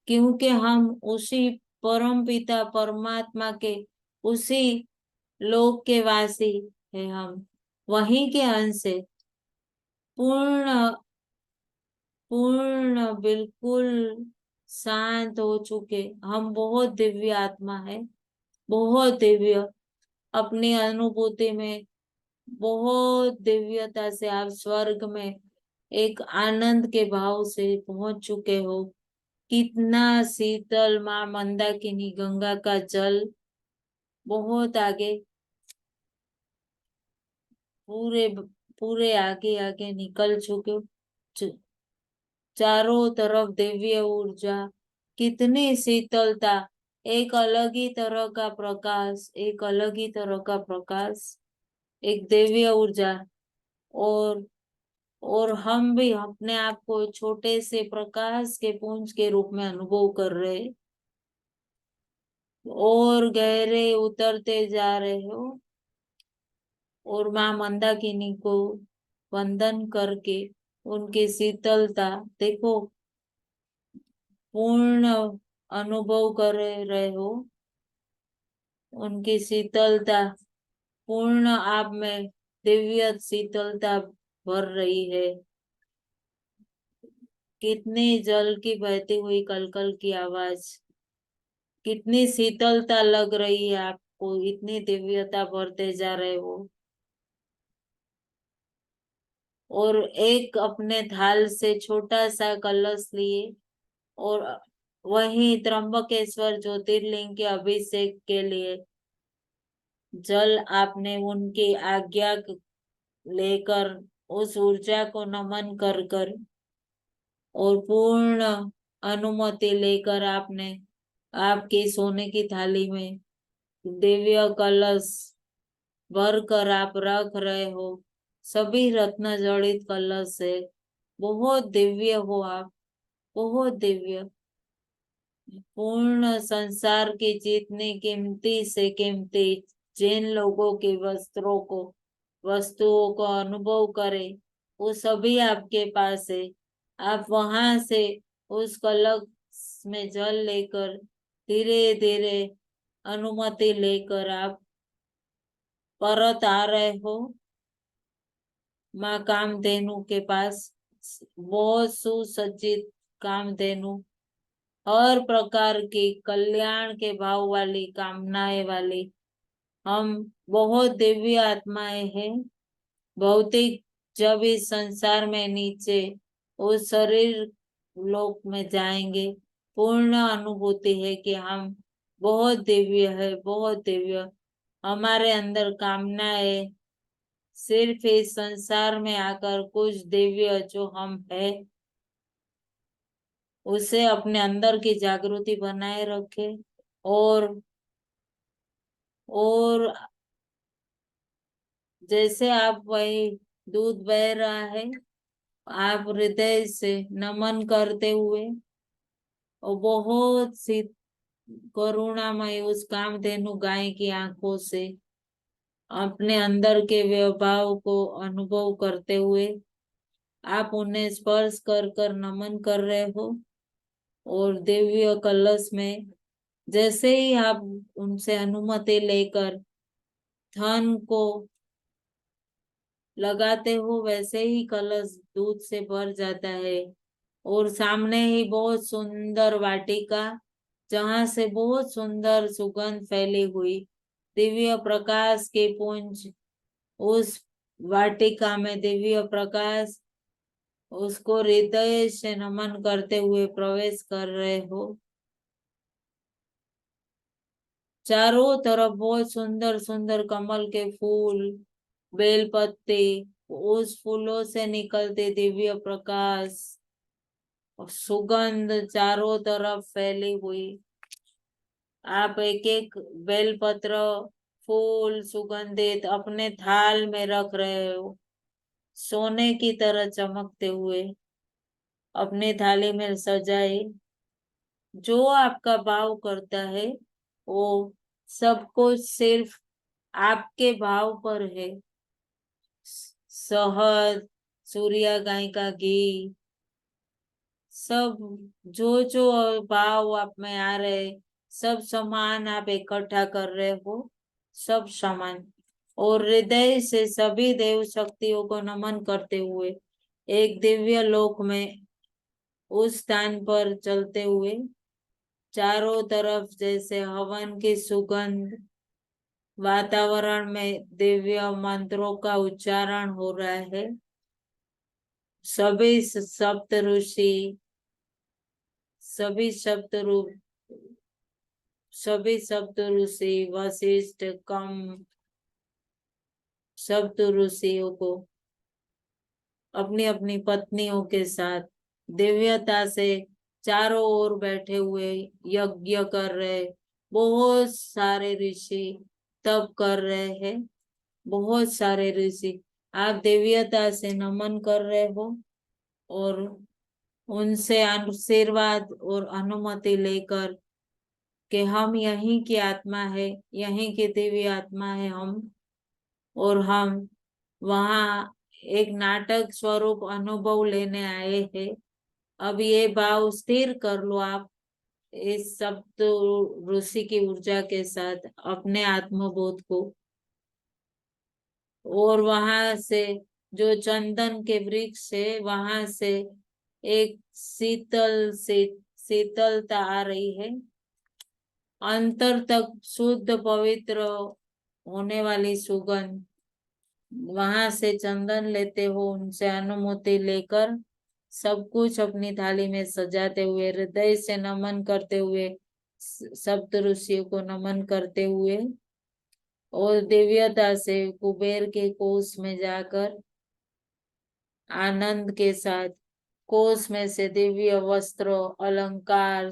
क्योंकि हम उसी परम पिता परमात्मा के उसी लोक के वासी है, हम वहीं के अंश है। पूर्ण पूर्ण बिल्कुल शांत हो चुके हम, बहुत दिव्य आत्मा है, बहुत दिव्य अपनी अनुभूति में, बहुत दिव्यता से आप स्वर्ग में एक आनंद के भाव से पहुंच चुके हो। कितना शीतल माँ मंदाकिनी गंगा का जल, बहुत आगे, पूरे पूरे आगे आगे निकल चुके हो। चारों तरफ दिव्य ऊर्जा, कितनी शीतलता, एक अलग ही तरह का प्रकाश, एक अलग ही तरह का प्रकाश, एक दिव्य ऊर्जा। और और हम भी अपने आप को छोटे से प्रकाश के पुंज के रूप में अनुभव कर रहे, और गहरे उतरते जा रहे हो। और माँ मंदाकिनी को वंदन करके उनकी शीतलता देखो, पूर्ण अनुभव कर रहे हो उनकी शीतलता, पूर्ण आप में दिव्य शीतलता भर रही है। कितनी जल की बहती हुई कलकल की आवाज, कितनी शीतलता लग रही है आपको, इतनी दिव्यता भरते जा रहे हो। और एक अपने थाल से छोटा सा कलश लिए और वहीं त्र्यंबकेश्वर ज्योतिर्लिंग के अभिषेक के लिए जल आपने उनकी आज्ञा लेकर उस ऊर्जा को नमन कर कर और पूर्ण अनुमति लेकर आपने आपकी सोने की थाली में दिव्य कलश भर कर आप रख रहे हो। सभी रत्न जड़ित कलश है, बहुत दिव्य हो आप, बहुत दिव्य। पूर्ण संसार की जितनी कीमती से कीमती जिन लोगों के वस्त्रों को वस्तुओं को अनुभव करे, वो सभी आपके पास है। आप वहां से उस कलश में जल लेकर धीरे धीरे अनुमति लेकर आप परत आ रहे हो माँ कामधेनु के पास। बहुत सुसज्जित कामधेनु, हर प्रकार की कल्याण के भाव वाली कामनाएं वाली, हम बहुत दिव्य आत्माएं हैं। भौतिक जब इस संसार में नीचे उस शरीर लोक में जाएंगे, पूर्ण अनुभूति है कि हम बहुत दिव्य है, बहुत दिव्य। हमारे अंदर कामनाएं सिर्फ इस संसार में आकर कुछ दिव्य जो हम है उसे अपने अंदर की जागृति बनाए रखे। और और जैसे आप वही दूध बह रहा है, आप हृदय से नमन करते हुए और बहुत सी करुणामय उस कामधेनु गाय की आंखों से अपने अंदर के व्यवभाव को अनुभव करते हुए आप उन्हें स्पर्श कर कर नमन कर रहे हो। और दिव्य कलश में जैसे ही आप उनसे अनुमति लेकर धन को लगाते हो, वैसे ही कलश दूध से भर जाता है। और सामने ही बहुत सुंदर वाटिका, जहां से बहुत सुंदर सुगंध फैली हुई, दिव्य प्रकाश के पुंज उस वाटिका में दिव्य प्रकाश, उसको हृदय से नमन करते हुए प्रवेश कर रहे हो। चारों तरफ बहुत सुंदर सुंदर कमल के फूल, बेल पत्ते, उस फूलों से निकलते दिव्य प्रकाश और सुगंध चारों तरफ फैली हुई। आप एक एक बेलपत्र, फूल सुगंधित अपने थाल में रख रहे हो, सोने की तरह चमकते हुए अपने थाली में सजाए। जो आपका भाव करता है वो सब कुछ सिर्फ आपके भाव पर है। शहद, सूर्य गाय का घी, सब जो जो भाव आप में आ रहे, सब सामान आप इकट्ठा कर रहे हो, सब सामान। और हृदय से सभी देव शक्तियों को नमन करते हुए एक दिव्य लोक में उस स्थान पर चलते हुए चारों तरफ जैसे हवन की सुगंध, वातावरण में दिव्य मंत्रों का उच्चारण हो रहा है। सभी सप्त ऋषि, सभी सप्त सभी सप्त ऋषि वशिष्ठ कम सप्त ऋषियों को अपनी अपनी पत्नियों के साथ दिव्यता से चारों ओर बैठे हुए यज्ञ कर रहे, बहुत सारे ऋषि तप कर रहे हैं, बहुत सारे ऋषि। आप दिव्यता से नमन कर रहे हो और उनसे आशीर्वाद और अनुमति लेकर कि हम यहीं की आत्मा है, यहीं की दिव्य आत्मा है हम, और हम वहाँ एक नाटक स्वरूप अनुभव लेने आए हैं। अब ये भाव स्थिर कर लो आप इस सप्त ऋषि की ऊर्जा के साथ अपने आत्मबोध को। और वहां से जो चंदन के वृक्ष है वहां से एक शीतलता आ रही है। अंतर तक शुद्ध पवित्र होने वाली सुगंध। वहां से चंदन लेते हो, उनसे अनुमति लेकर सब कुछ अपनी थाली में सजाते हुए, हृदय से नमन करते हुए, सप्त ऋषियों को नमन करते हुए और दिव्यता से कुबेर के कोष में जाकर आनंद के साथ कोष में से दिव्य वस्त्र, अलंकार,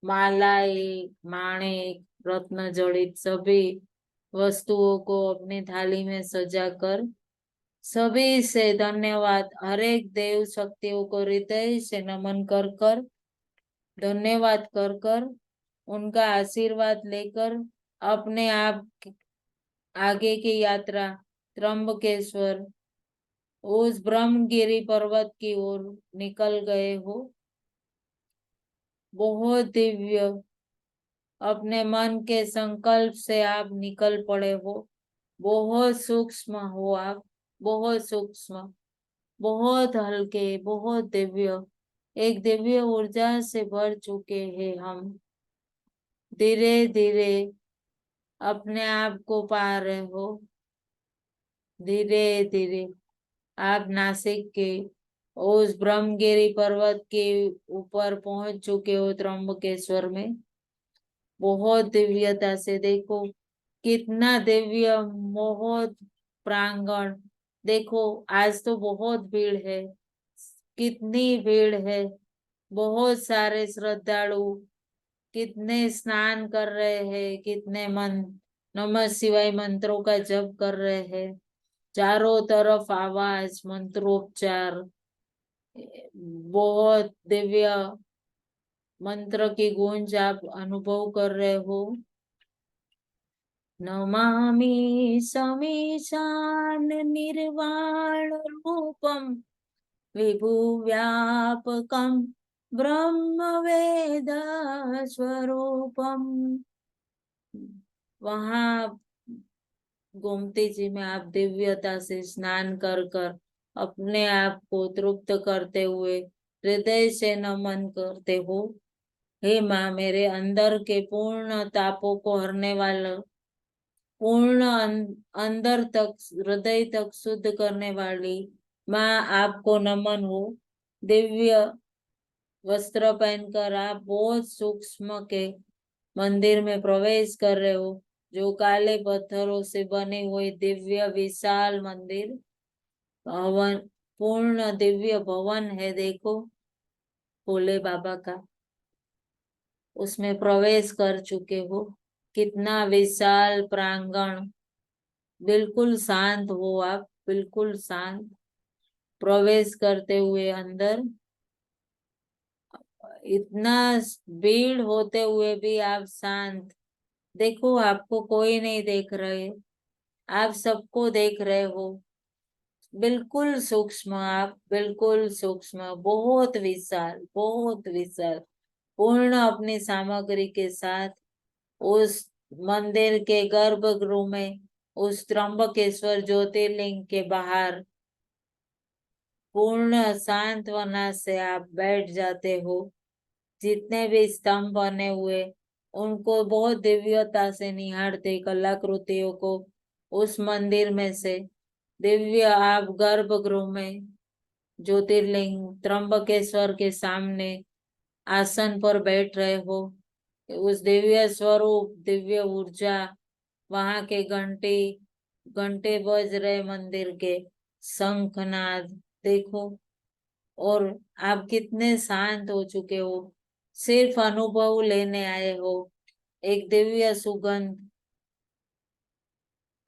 मालाएं, माणिक, रत्न जड़ित सभी वस्तुओं को अपनी थाली में सजाकर सभी से धन्यवाद, हर एक देव शक्तियों को हृदय से नमन कर कर, धन्यवाद कर कर, उनका आशीर्वाद लेकर अपने आप आगे की यात्रा त्र्यंबकेश्वर उस ब्रह्मगिरी पर्वत की ओर निकल गए हो। बहुत दिव्य अपने मन के संकल्प से आप निकल पड़े हो। बहुत सूक्ष्म हो आप, बहुत सूक्ष्म, बहुत हल्के, बहुत दिव्य, एक दिव्य ऊर्जा से भर चुके हैं हम। धीरे धीरे अपने आप को पा रहे हो। धीरे धीरे आप नासिक के उस ब्रह्मगिरी पर्वत के ऊपर पहुंच चुके हो त्र्यंबकेश्वर में। बहुत दिव्यता से देखो, कितना दिव्य, बहुत प्रांगण। देखो आज तो बहुत भीड़ है, कितनी भीड़ है, बहुत सारे श्रद्धालु, कितने स्नान कर रहे हैं, कितने मन नमः शिवाय मंत्रों का जप कर रहे हैं। चारों तरफ आवाज, मंत्रोच्चार, बहुत दिव्य मंत्र की गूंज आप अनुभव कर रहे हो। नमामि समीशान निर्वाण रूपम विभुव्यापकम ब्रह्म वेद स्वरूपम। वहां गोमती जी में आप दिव्यता से स्नान कर कर अपने आप को तृप्त करते हुए हृदय से नमन करते हो। हे माँ, मेरे अंदर के पूर्ण तापों को हरने वाला, पूर्ण अंदर तक, हृदय तक शुद्ध करने वाली माँ, आपको नमन हो। दिव्य वस्त्र पहनकर आप बहुत सूक्ष्म के मंदिर में प्रवेश कर रहे हो, जो काले पत्थरों से बने हुए दिव्य विशाल मंदिर, भवन, पूर्ण दिव्य भवन है। देखो भोले बाबा का, उसमें प्रवेश कर चुके हो। कितना विशाल प्रांगण, बिल्कुल शांत हो आप, बिल्कुल शांत। प्रवेश करते हुए अंदर इतना भीड़ होते हुए भी आप शांत। देखो आपको कोई नहीं देख रहे, आप सबको देख रहे हो। बिल्कुल सूक्ष्म आप, बिल्कुल सूक्ष्म, बहुत विशाल, बहुत विशाल, पूर्ण अपनी सामग्री के साथ उस मंदिर के गर्भगृह में, उस त्र्यंबकेश्वर ज्योतिर्लिंग के बाहर पूर्ण सांत्वना से आप बैठ जाते हो। जितने भी स्तंभ बने हुए उनको बहुत दिव्यता से निहारते, कलाकृतियों को उस मंदिर में से दिव्य आप गर्भगृह में ज्योतिर्लिंग त्र्यंबकेश्वर के सामने आसन पर बैठ रहे हो। उस दिव्य स्वरूप, दिव्य ऊर्जा, वहां के घंटे घंटे बज रहे मंदिर के, शंखनाद, देखो। और आप कितने शांत हो चुके हो, सिर्फ अनुभव लेने आए हो। एक दिव्य सुगंध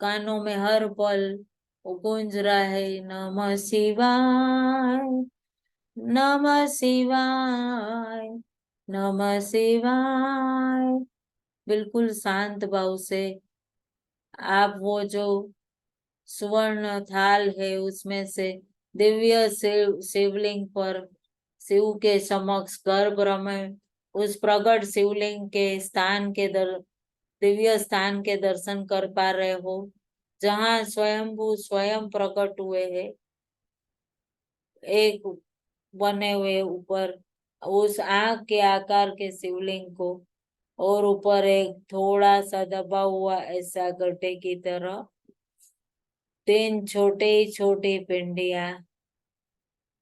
कानों में हर पल गूंज रहा है, नमः शिवाय, नमः शिवाय, नमः शिवाय। बिल्कुल शांत भाव से आप वो जो स्वर्ण थाल है, उसमें से दिव्य शिवलिंग पर शिव के समक्ष गर्भ में उस प्रकट शिवलिंग के स्थान के दिव्य स्थान के दर्शन कर पा रहे हो, जहाँ स्वयंभू स्वयं प्रकट हुए हैं, एक बने हुए ऊपर उस आग के आकार के शिवलिंग को, और ऊपर एक थोड़ा सा दबा हुआ ऐसा गड्ढे की तरह तीन छोटे छोटे पिंडियां,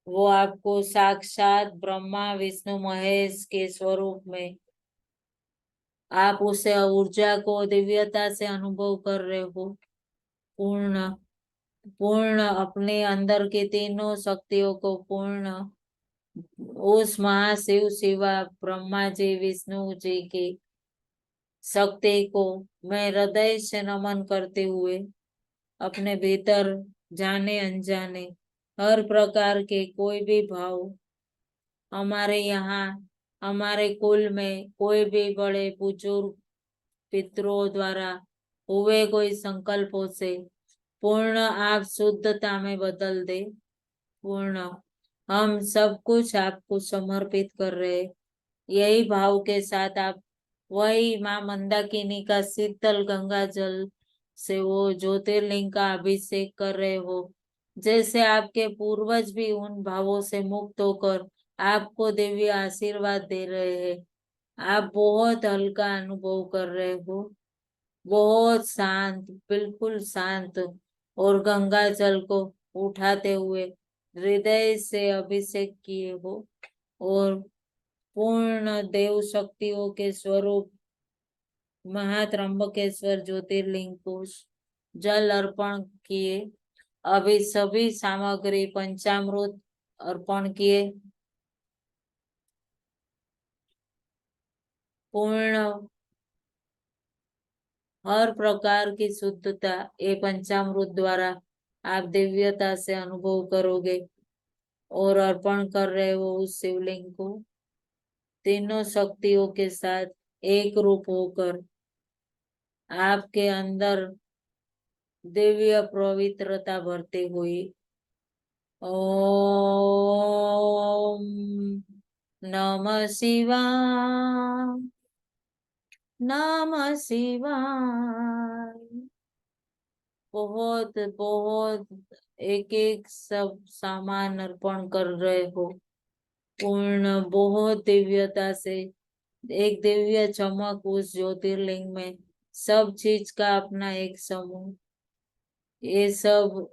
वो आपको साक्षात ब्रह्मा विष्णु महेश के स्वरूप में, आप उसे ऊर्जा को दिव्यता से अनुभव कर रहे हो। पूर्ण पूर्ण अपने अंदर की तीनों शक्तियों को पूर्ण उस महाशिव शिवा ब्रह्मा जी विष्णु जी की शक्ति को मैं हृदय से नमन करते हुए अपने भीतर जाने अनजाने हर प्रकार के कोई भी भाव, हमारे यहाँ हमारे कुल में कोई भी बड़े बुजुर्ग पितरों द्वारा हुए कोई संकल्पों से पूर्ण आप शुद्धता में बदल दे। पूर्ण हम सब कुछ आपको समर्पित कर रहे, यही भाव के साथ आप वही माँ मंदाकिनी का शीतल गंगा जल से वो ज्योतिर्लिंग का अभिषेक कर रहे हो, जैसे आपके पूर्वज भी उन भावों से मुक्त होकर आपको दिव्य आशीर्वाद दे रहे हैं। आप बहुत हल्का अनुभव कर रहे हो, बहुत शांत, बिल्कुल शांत, और गंगा जल को उठाते हुए हृदय से अभिषेक किए हो, और पूर्ण देव शक्तियों के स्वरूप महात्रंबकेश्वर ज्योतिर्लिंग को जल अर्पण किए। अभी सभी सामग्री पंचामृत अर्पण किए। पूर्ण हर प्रकार की शुद्धता ये पंचामृत द्वारा आप दिव्यता से अनुभव करोगे, और अर्पण कर रहे हो उस शिवलिंग को तीनों शक्तियों के साथ एक रूप होकर। आपके अंदर दिव्य पवित्रता भरती हुई। ओम नमः शिवाय, नमः शिवाय। बहुत बहुत एक एक सब सामान अर्पण कर रहे हो, पूर्ण बहुत दिव्यता से एक दिव्य चमक उस ज्योतिर्लिंग में, सब चीज का अपना एक समूह, ये सब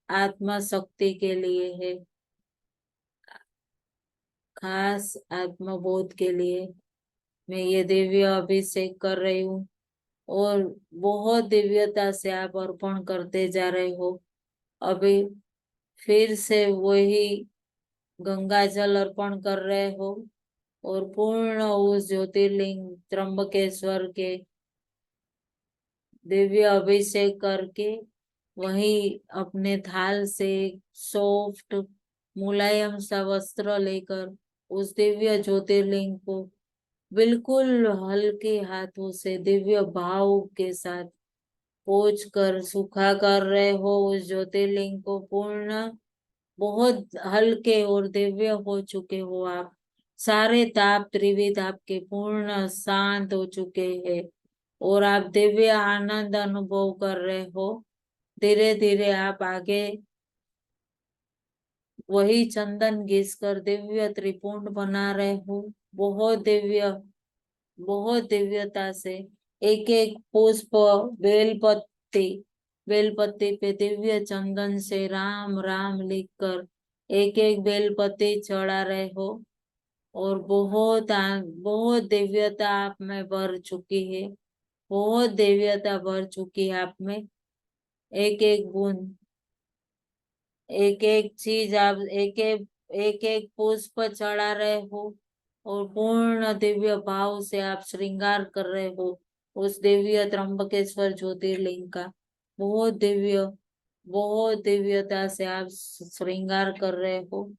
आत्मा शक्ति के लिए है, खास आत्मबोध के लिए मैं ये दिव्य अभिषेक कर रही हूँ, और बहुत दिव्यता से आप अर्पण करते जा रहे हो। अभी फिर से वही गंगा जल अर्पण कर रहे हो, और पूर्ण उस ज्योतिर्लिंग त्र्यंबकेश्वर के दिव्य अभिषेक करके वही अपने थाल से सॉफ्ट मुलायम सा वस्त्र लेकर उस दिव्य ज्योतिर्लिंग को बिल्कुल हल्के हाथों से दिव्य भाव के साथ पोंछ कर सूखा कर रहे हो उस ज्योतिर्लिंग को। पूर्ण बहुत हल्के और दिव्य हो चुके हो आप, सारे ताप त्रिविध आपके पूर्ण शांत हो चुके हैं, और आप दिव्य आनंद अनुभव कर रहे हो। धीरे धीरे आप आगे वही चंदन घिस कर दिव्य त्रिपुंड बना रहे हो, बहुत दिव्य, बहुत दिव्यता से एक एक पुष्प, बेलपत्ती, बेलपत्ती पे दिव्य चंदन से राम राम लिखकर एक एक बेलपत्ती चढ़ा रहे हो, और बहुत दिव्यता आप में भर चुकी है, बहुत दिव्यता भर चुकी है आप में। एक एक बूंद, एक एक चीज आप एक एक पुष्प चढ़ा रहे हो, और पूर्ण दिव्य भाव से आप श्रृंगार कर रहे हो उस दिव्य त्र्यंबकेश्वर ज्योतिर्लिंग का। बहुत दिव्य, बहुत दिव्यता से आप श्रृंगार कर रहे हो,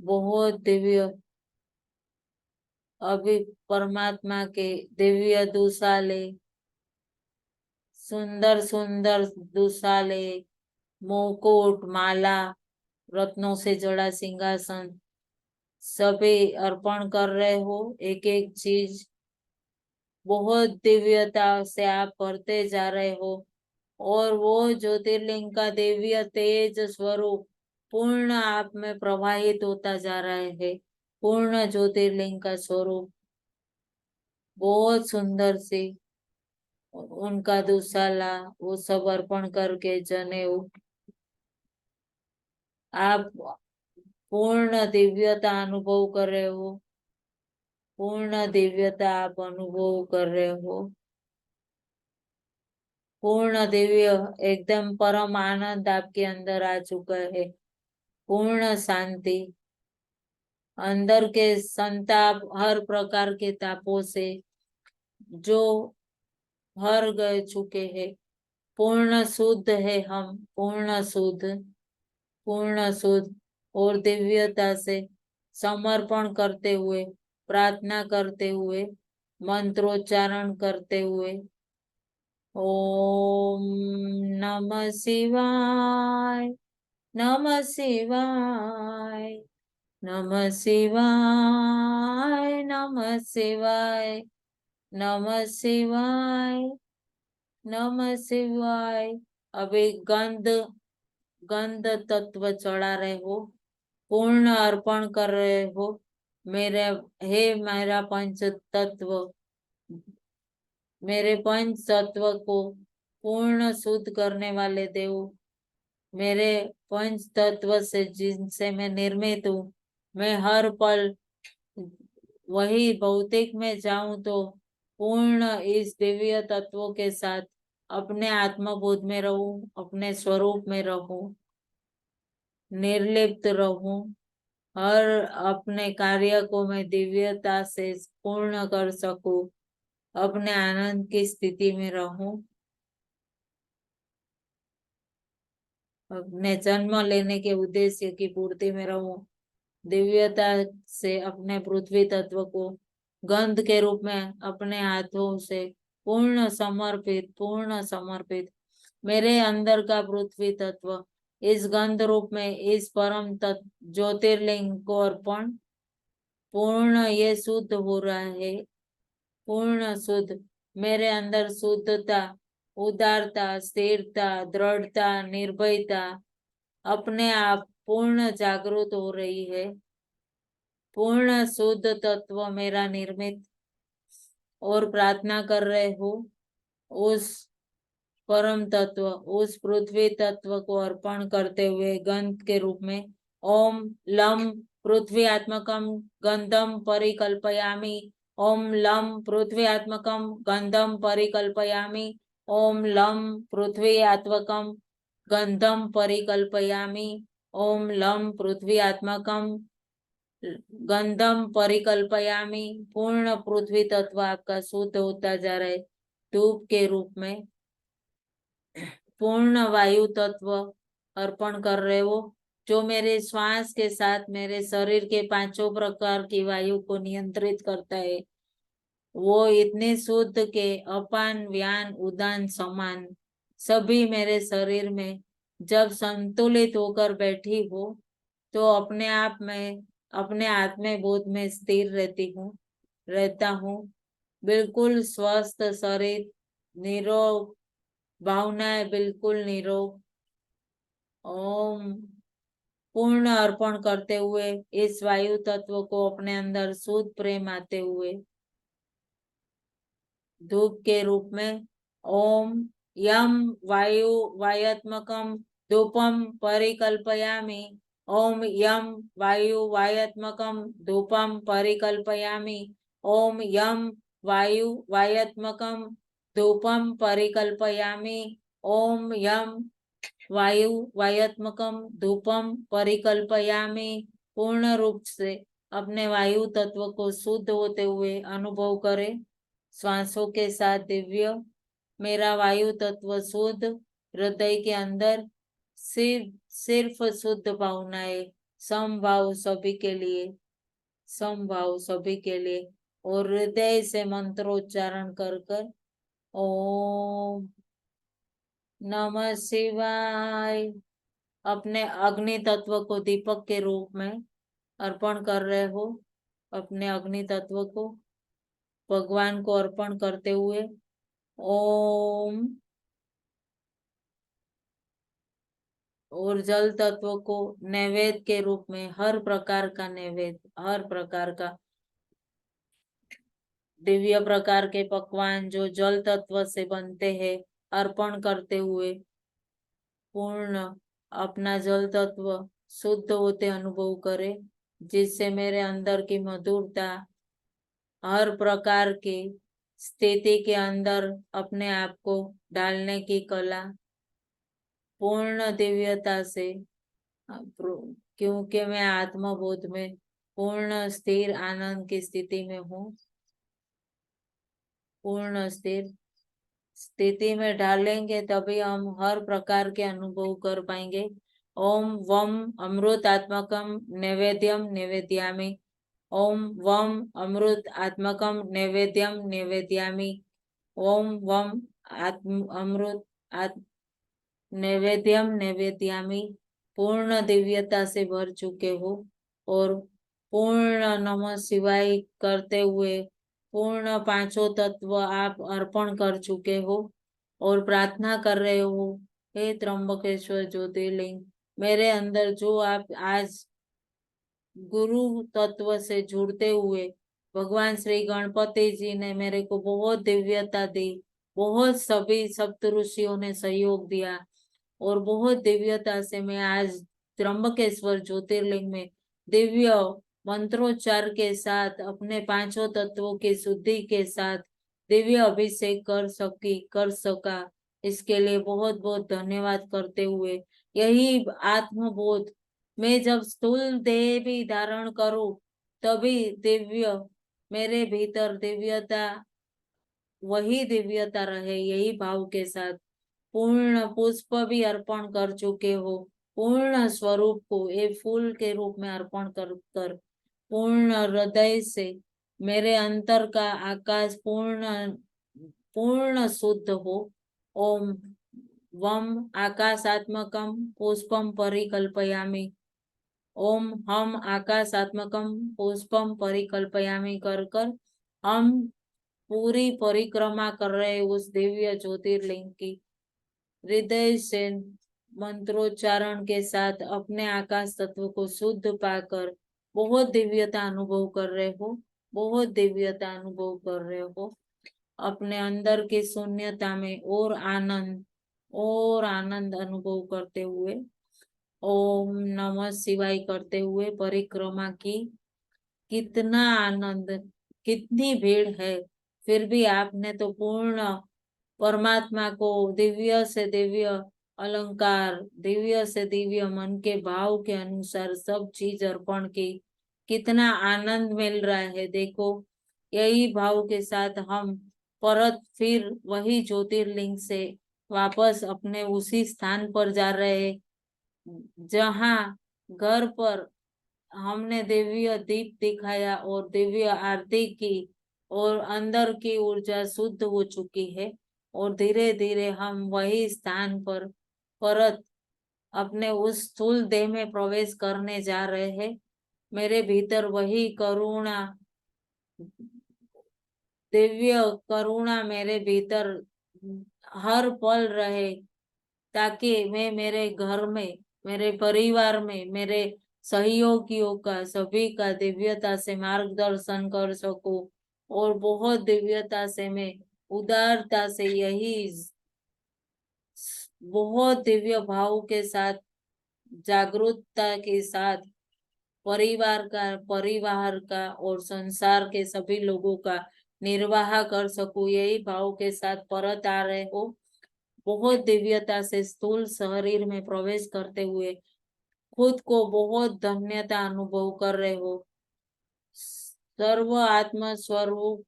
बहुत दिव्य। अभी परमात्मा के दिव्य दुशाले सुंदर सुंदर दुशाले, मुकुट, माला, रत्नों से जड़ा सिंहासन सभी अर्पण कर रहे हो। एक एक चीज बहुत दिव्यता से आप करते जा रहे हो, और वो ज्योतिर्लिंग का दिव्य तेज स्वरूप पूर्ण आप में प्रवाहित होता जा रहा है। पूर्ण ज्योतिर्लिंग का स्वरूप बहुत सुंदर सी उनका दुशाला वो सब अर्पण करके जनेऊ आप पूर्ण दिव्यता अनुभव कर रहे हो। पूर्ण दिव्यता आप अनुभव कर रहे हो। पूर्ण दिव्य एकदम परम आनंद आपके अंदर आ चुका है। पूर्ण शांति, अंदर के संताप, हर प्रकार के तापों से जो हर गए चुके हैं। पूर्ण शुद्ध है हम, पूर्ण शुद्ध, पूर्ण शुद्ध और दिव्यता से समर्पण करते हुए, प्रार्थना करते हुए, मंत्रोच्चारण करते हुए, ओम नमः शिवाय, नमः शिवाय, नमः शिवाय, नमः शिवाय, नमः शिवाय, नमः शिवाय। अभी गंध गंध तत्व चढ़ा रहे हो, पूर्ण अर्पण कर रहे हो। मेरे हे मेरा पंच तत्व, मेरे पंच तत्व को पूर्ण शुद्ध करने वाले देव, मेरे पंच तत्व से जिनसे मैं निर्मित हूँ, मैं हर पल वही भौतिक में जाऊं तो पूर्ण इस दिव्य तत्वों के साथ अपने आत्मबोध में रहूं, अपने स्वरूप में रहूं, निर्लिप्त रहूं। हर अपने कार्य को मैं दिव्यता से पूर्ण कर सकूं, अपने आनंद की स्थिति में रहूं, अपने जन्म लेने के उद्देश्य की पूर्ति में रहूं। दिव्यता से अपने पृथ्वी तत्व को गंध के रूप में अपने हाथों से पूर्ण समर्पित, पूर्ण समर्पित। मेरे अंदर का पृथ्वी तत्व इस गंध रूप में इस परम तत्व ज्योतिर्लिंग को अर्पण, पूर्ण ये शुद्ध हो रहा है, पूर्ण शुद्ध। मेरे अंदर शुद्धता, उदारता, स्थिरता, दृढ़ता, निर्भयता अपने आप पूर्ण जागृत हो रही है। पूर्ण शुद्ध तत्व मेरा निर्मित, और प्रार्थना कर रहे हो उस परम तत्व, उस पृथ्वी तत्व को अर्पण करते हुए गंध के रूप में ओम लम पृथ्वी आत्मकम गंधम परिकल्पयामि, ओम लम पृथ्वी आत्मकम गंधम परिकल्पयामि, ओम लम पृथ्वी आत्मकम गंधम परिकल्पयामि, ओम लम पृथ्वी आत्मकम गंधम परिकल्पयामि। पूर्ण पृथ्वी तत्व आपका शुद्ध होता जा रहा है धूप के रूप में। पूर्ण वायु तत्व अर्पण कर रहे हो, जो मेरे श्वास के साथ मेरे शरीर के पांचों प्रकार की वायु को नियंत्रित करता है। वो इतने शुद्ध के अपान व्यान उदान समान सभी मेरे शरीर में जब संतुलित होकर बैठी हो तो अपने आप में, अपने आत्म बोध में स्थिर रहती हूँ, रहता हूँ। बिल्कुल स्वस्थ शरीर, निरोग भावनाएं, बिल्कुल निरोग। ओम पूर्ण अर्पण करते हुए इस वायु तत्व को अपने अंदर शुद्ध प्रेम आते हुए धूप के रूप में ओम यम वायु वायात्मकम धूपम परिकल्पयामि, ओम यम वायु वायात्मकम धूपम परिकल्पयामि, ओम यम वायु वायात्मकम धूपम परिकल्पयामि, ओम यम वायु वायात्मकम धूपम परिकल्पयामि। पूर्ण रूप से अपने वायु तत्व को शुद्ध होते हुए अनुभव करें। श्वासों के साथ दिव्य मेरा वायु तत्व शुद्ध, हृदय के अंदर सिर्फ शुद्ध भावनाएं, समभाव सभी के लिए, समभाव सभी के लिए। और हृदय से मंत्रोच्चारण कर कर ओम नमः शिवाय। अपने अग्नि तत्व को दीपक के रूप में अर्पण कर रहे हो। अपने अग्नि तत्व को भगवान को अर्पण करते हुए ओम, और जल तत्व को नैवेद्य के रूप में हर प्रकार का नैवेद्य, हर प्रकार का दिव्य प्रकार के पकवान जो जल तत्व से बनते हैं, अर्पण करते हुए पूर्ण अपना जल तत्व शुद्ध होते अनुभव करे, जिससे मेरे अंदर की मधुरता हर प्रकार की स्थिति के अंदर अपने आप को डालने की कला पूर्ण दिव्यता से, क्योंकि मैं आत्मबोध में पूर्ण स्थिर आनंद की स्थिति में हूँ, पूर्ण स्थिर स्थिति में डालेंगे तभी हम हर प्रकार के अनुभव कर पाएंगे। ओम वम अमृतात्मकम नैवेद्यम निवेदयामि। ओम वम अमृत आत्मकम नैवेद्यम निवेदयामि। ओम वम आत्म अमृत नैवेद्यम नैवेद्यामि। पूर्ण दिव्यता से भर चुके हो और पूर्ण नमः शिवाय करते हुए पूर्ण पांचों तत्व आप अर्पण कर चुके हो और प्रार्थना कर रहे हो, हे त्र्यंबकेश्वर ज्योतिर्लिंग, मेरे अंदर जो आप आज गुरु तत्व से जुड़ते हुए भगवान श्री गणपति जी ने मेरे को बहुत दिव्यता दी, बहुत सभी सप्त ऋषियों ने सहयोग दिया और बहुत दिव्यता से मैं आज त्र्यंबकेश्वर ज्योतिर्लिंग में दिव्य मंत्रोच्चार के साथ अपने पांचों तत्वों की शुद्धि के साथ दिव्य अभिषेक कर सका। इसके लिए बहुत बहुत धन्यवाद करते हुए यही आत्मबोध, मैं जब स्थूल देह भी धारण करूं तभी दिव्य मेरे भीतर दिव्यता, वही दिव्यता रहे, यही भाव के साथ पूर्ण पुष्प भी अर्पण कर चुके हो, पूर्ण स्वरूप को एक फूल के रूप में अर्पण कर पूर्ण हृदय से मेरे अंतर का आकाश पूर्ण पूर्ण शुद्ध हो। ओम वम आकाशात्मकम पुष्पम परिकल्पयामि। ओम हम आकाशात्मकम पुष्पम परिकल्पयामि कर कर हम पूरी परिक्रमा कर रहे उस दिव्य ज्योतिर्लिंग की हृदय से मंत्रोच्चारण के साथ अपने आकाश तत्व को शुद्ध पाकर बहुत दिव्यता अनुभव कर रहे हो, बहुत दिव्यता अनुभव कर रहे हो। अपने अंदर की शून्यता में और आनंद अनुभव करते हुए ओम नमः शिवाय करते हुए परिक्रमा की। कितना आनंद, कितनी भीड़ है, फिर भी आपने तो पूर्ण परमात्मा को दिव्य से दिव्य अलंकार, दिव्य से दिव्य मन के भाव के अनुसार सब चीज अर्पण की। कितना आनंद मिल रहा है देखो। यही भाव के साथ हम परत फिर वही ज्योतिर्लिंग से वापस अपने उसी स्थान पर जा रहे हैं जहाँ घर पर हमने दिव्य दीप दिखाया और दिव्य आरती की और अंदर की ऊर्जा शुद्ध हो चुकी है और धीरे धीरे हम वही स्थान पर परत अपने उस स्थूल देह में प्रवेश करने जा रहे हैं। मेरे भीतर वही करुणा, दिव्य करुणा मेरे भीतर हर पल रहे, ताकि मैं मेरे घर में, मेरे परिवार में, मेरे सहयोगियों का सभी का दिव्यता से मार्गदर्शन कर सकूं और बहुत दिव्यता से मैं उदारता से यही बहुत दिव्य भाव के साथ, जागरूकता के साथ परिवार का और संसार के सभी लोगों का निर्वाह कर सकूं, यही भाव के साथ परत आ रहे हो। बहुत दिव्यता से स्थूल शरीर में प्रवेश करते हुए खुद को बहुत धन्यता अनुभव कर रहे हो। सर्व आत्म स्वरूप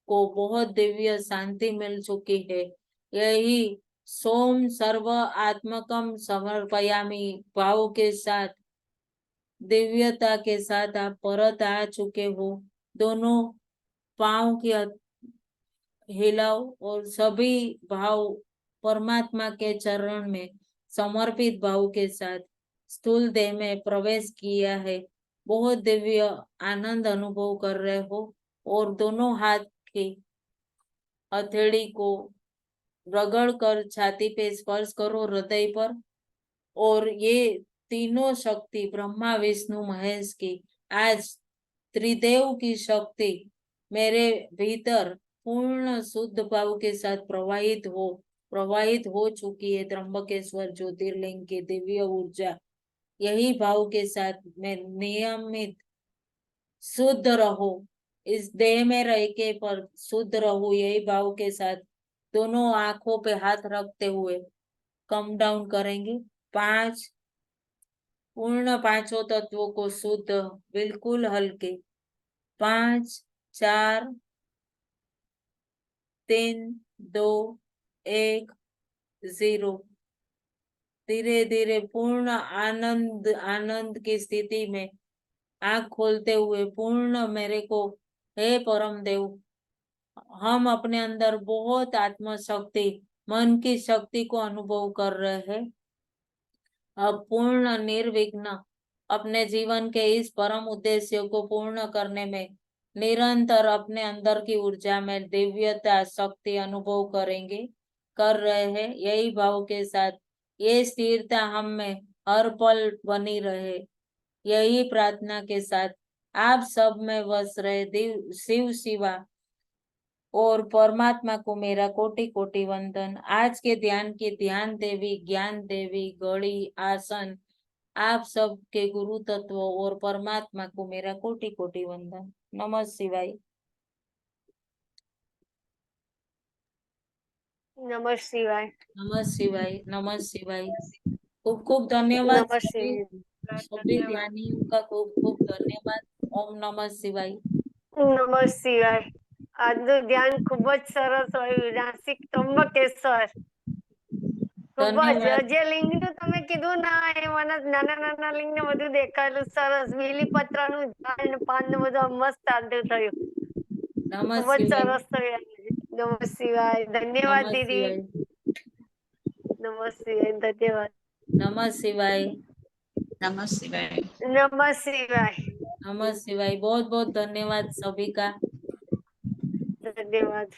को बहुत दिव्य शांति मिल चुकी है। यही सोम सर्व आत्मकम समर्पयामि भाव के साथ, दिव्यता के साथ आप परत आ चुके हो। दोनों पांव की हिलाओ और सभी भाव परमात्मा के चरण में समर्पित भाव के साथ स्थूल देह में प्रवेश किया है। बहुत दिव्य आनंद अनुभव कर रहे हो और दोनों हाथ की हथेली को रगड़ कर छाती पे स्पर्श करो, हृदय पर। और ये तीनों शक्ति ब्रह्मा विष्णु महेश की आज त्रिदेव की शक्ति मेरे भीतर पूर्ण शुद्ध भाव के साथ प्रवाहित हो चुकी है। त्र्यंबकेश्वर ज्योतिर्लिंग की दिव्य ऊर्जा यही भाव के साथ मैं नियमित शुद्ध रहो, इस देह में रह के पर शुद्ध रहो, यही भाव के साथ दोनों आंखों पे हाथ रखते हुए कम डाउन करेंगे। 5 पूर्ण पांचों तत्वों को शुद्ध, बिल्कुल हल्के। 5 4 3 2 1 0। धीरे धीरे पूर्ण आनंद की स्थिति में आंख खोलते हुए पूर्ण मेरे को, हे परम देव, हम अपने अंदर बहुत आत्मशक्ति, मन की शक्ति को अनुभव कर रहे हैं। अब पूर्ण निर्विघ्न अपने जीवन के इस परम उद्देश्य को पूर्ण करने में निरंतर अपने अंदर की ऊर्जा में दिव्यता शक्ति अनुभव कर रहे हैं। यही भाव के साथ ये स्थिरता हम में हर पल बनी रहे, यही प्रार्थना के साथ आप सब में वस रहे शिव शिवा और परमात्मा को मेरा कोटि कोटि वंदन। आज के ध्यान की ध्यान देवी, ज्ञान देवी, घड़ी, आसन, आप सब के गुरु तत्व और परमात्मा को मेरा कोटि कोटि वंदन। नमः शिवाय। नमः शिवाय। नमः शिवाय। नमः शिवाय। खूब खूब धन्यवाद नमः सभी शिवाय। ध्यानियों का, खूब खूब धन्यवाद। ओम नमः शिवाय। नमः शिवाय। આજનું ધ્યાન ખૂબ જ સરસ હોય, નાસિક ત્રંબકેશ્વર ખૂબ જ धन्यवाद। જે લિંગનું તમે કીધું ના એ મને નાના નાના લિંગ ને બધું દેખાયેલું સરસ, બીલીપત્રનું ઝાડ ને પાન ને બધું મસ્ત આદુ થયું, नमः ખૂબ જ शिवाय। સરસ થયું। નમઃ શિવાય। ધન્યવાદ नमः દીદી। शिवाय। નમઃ શિવાય। ધન્યવાદ। नमः शिवाय। नमः शिवाय। नमः शिवाय। नमः शिवाय। बहुत बहुत धन्यवाद सभी का। धन्यवाद।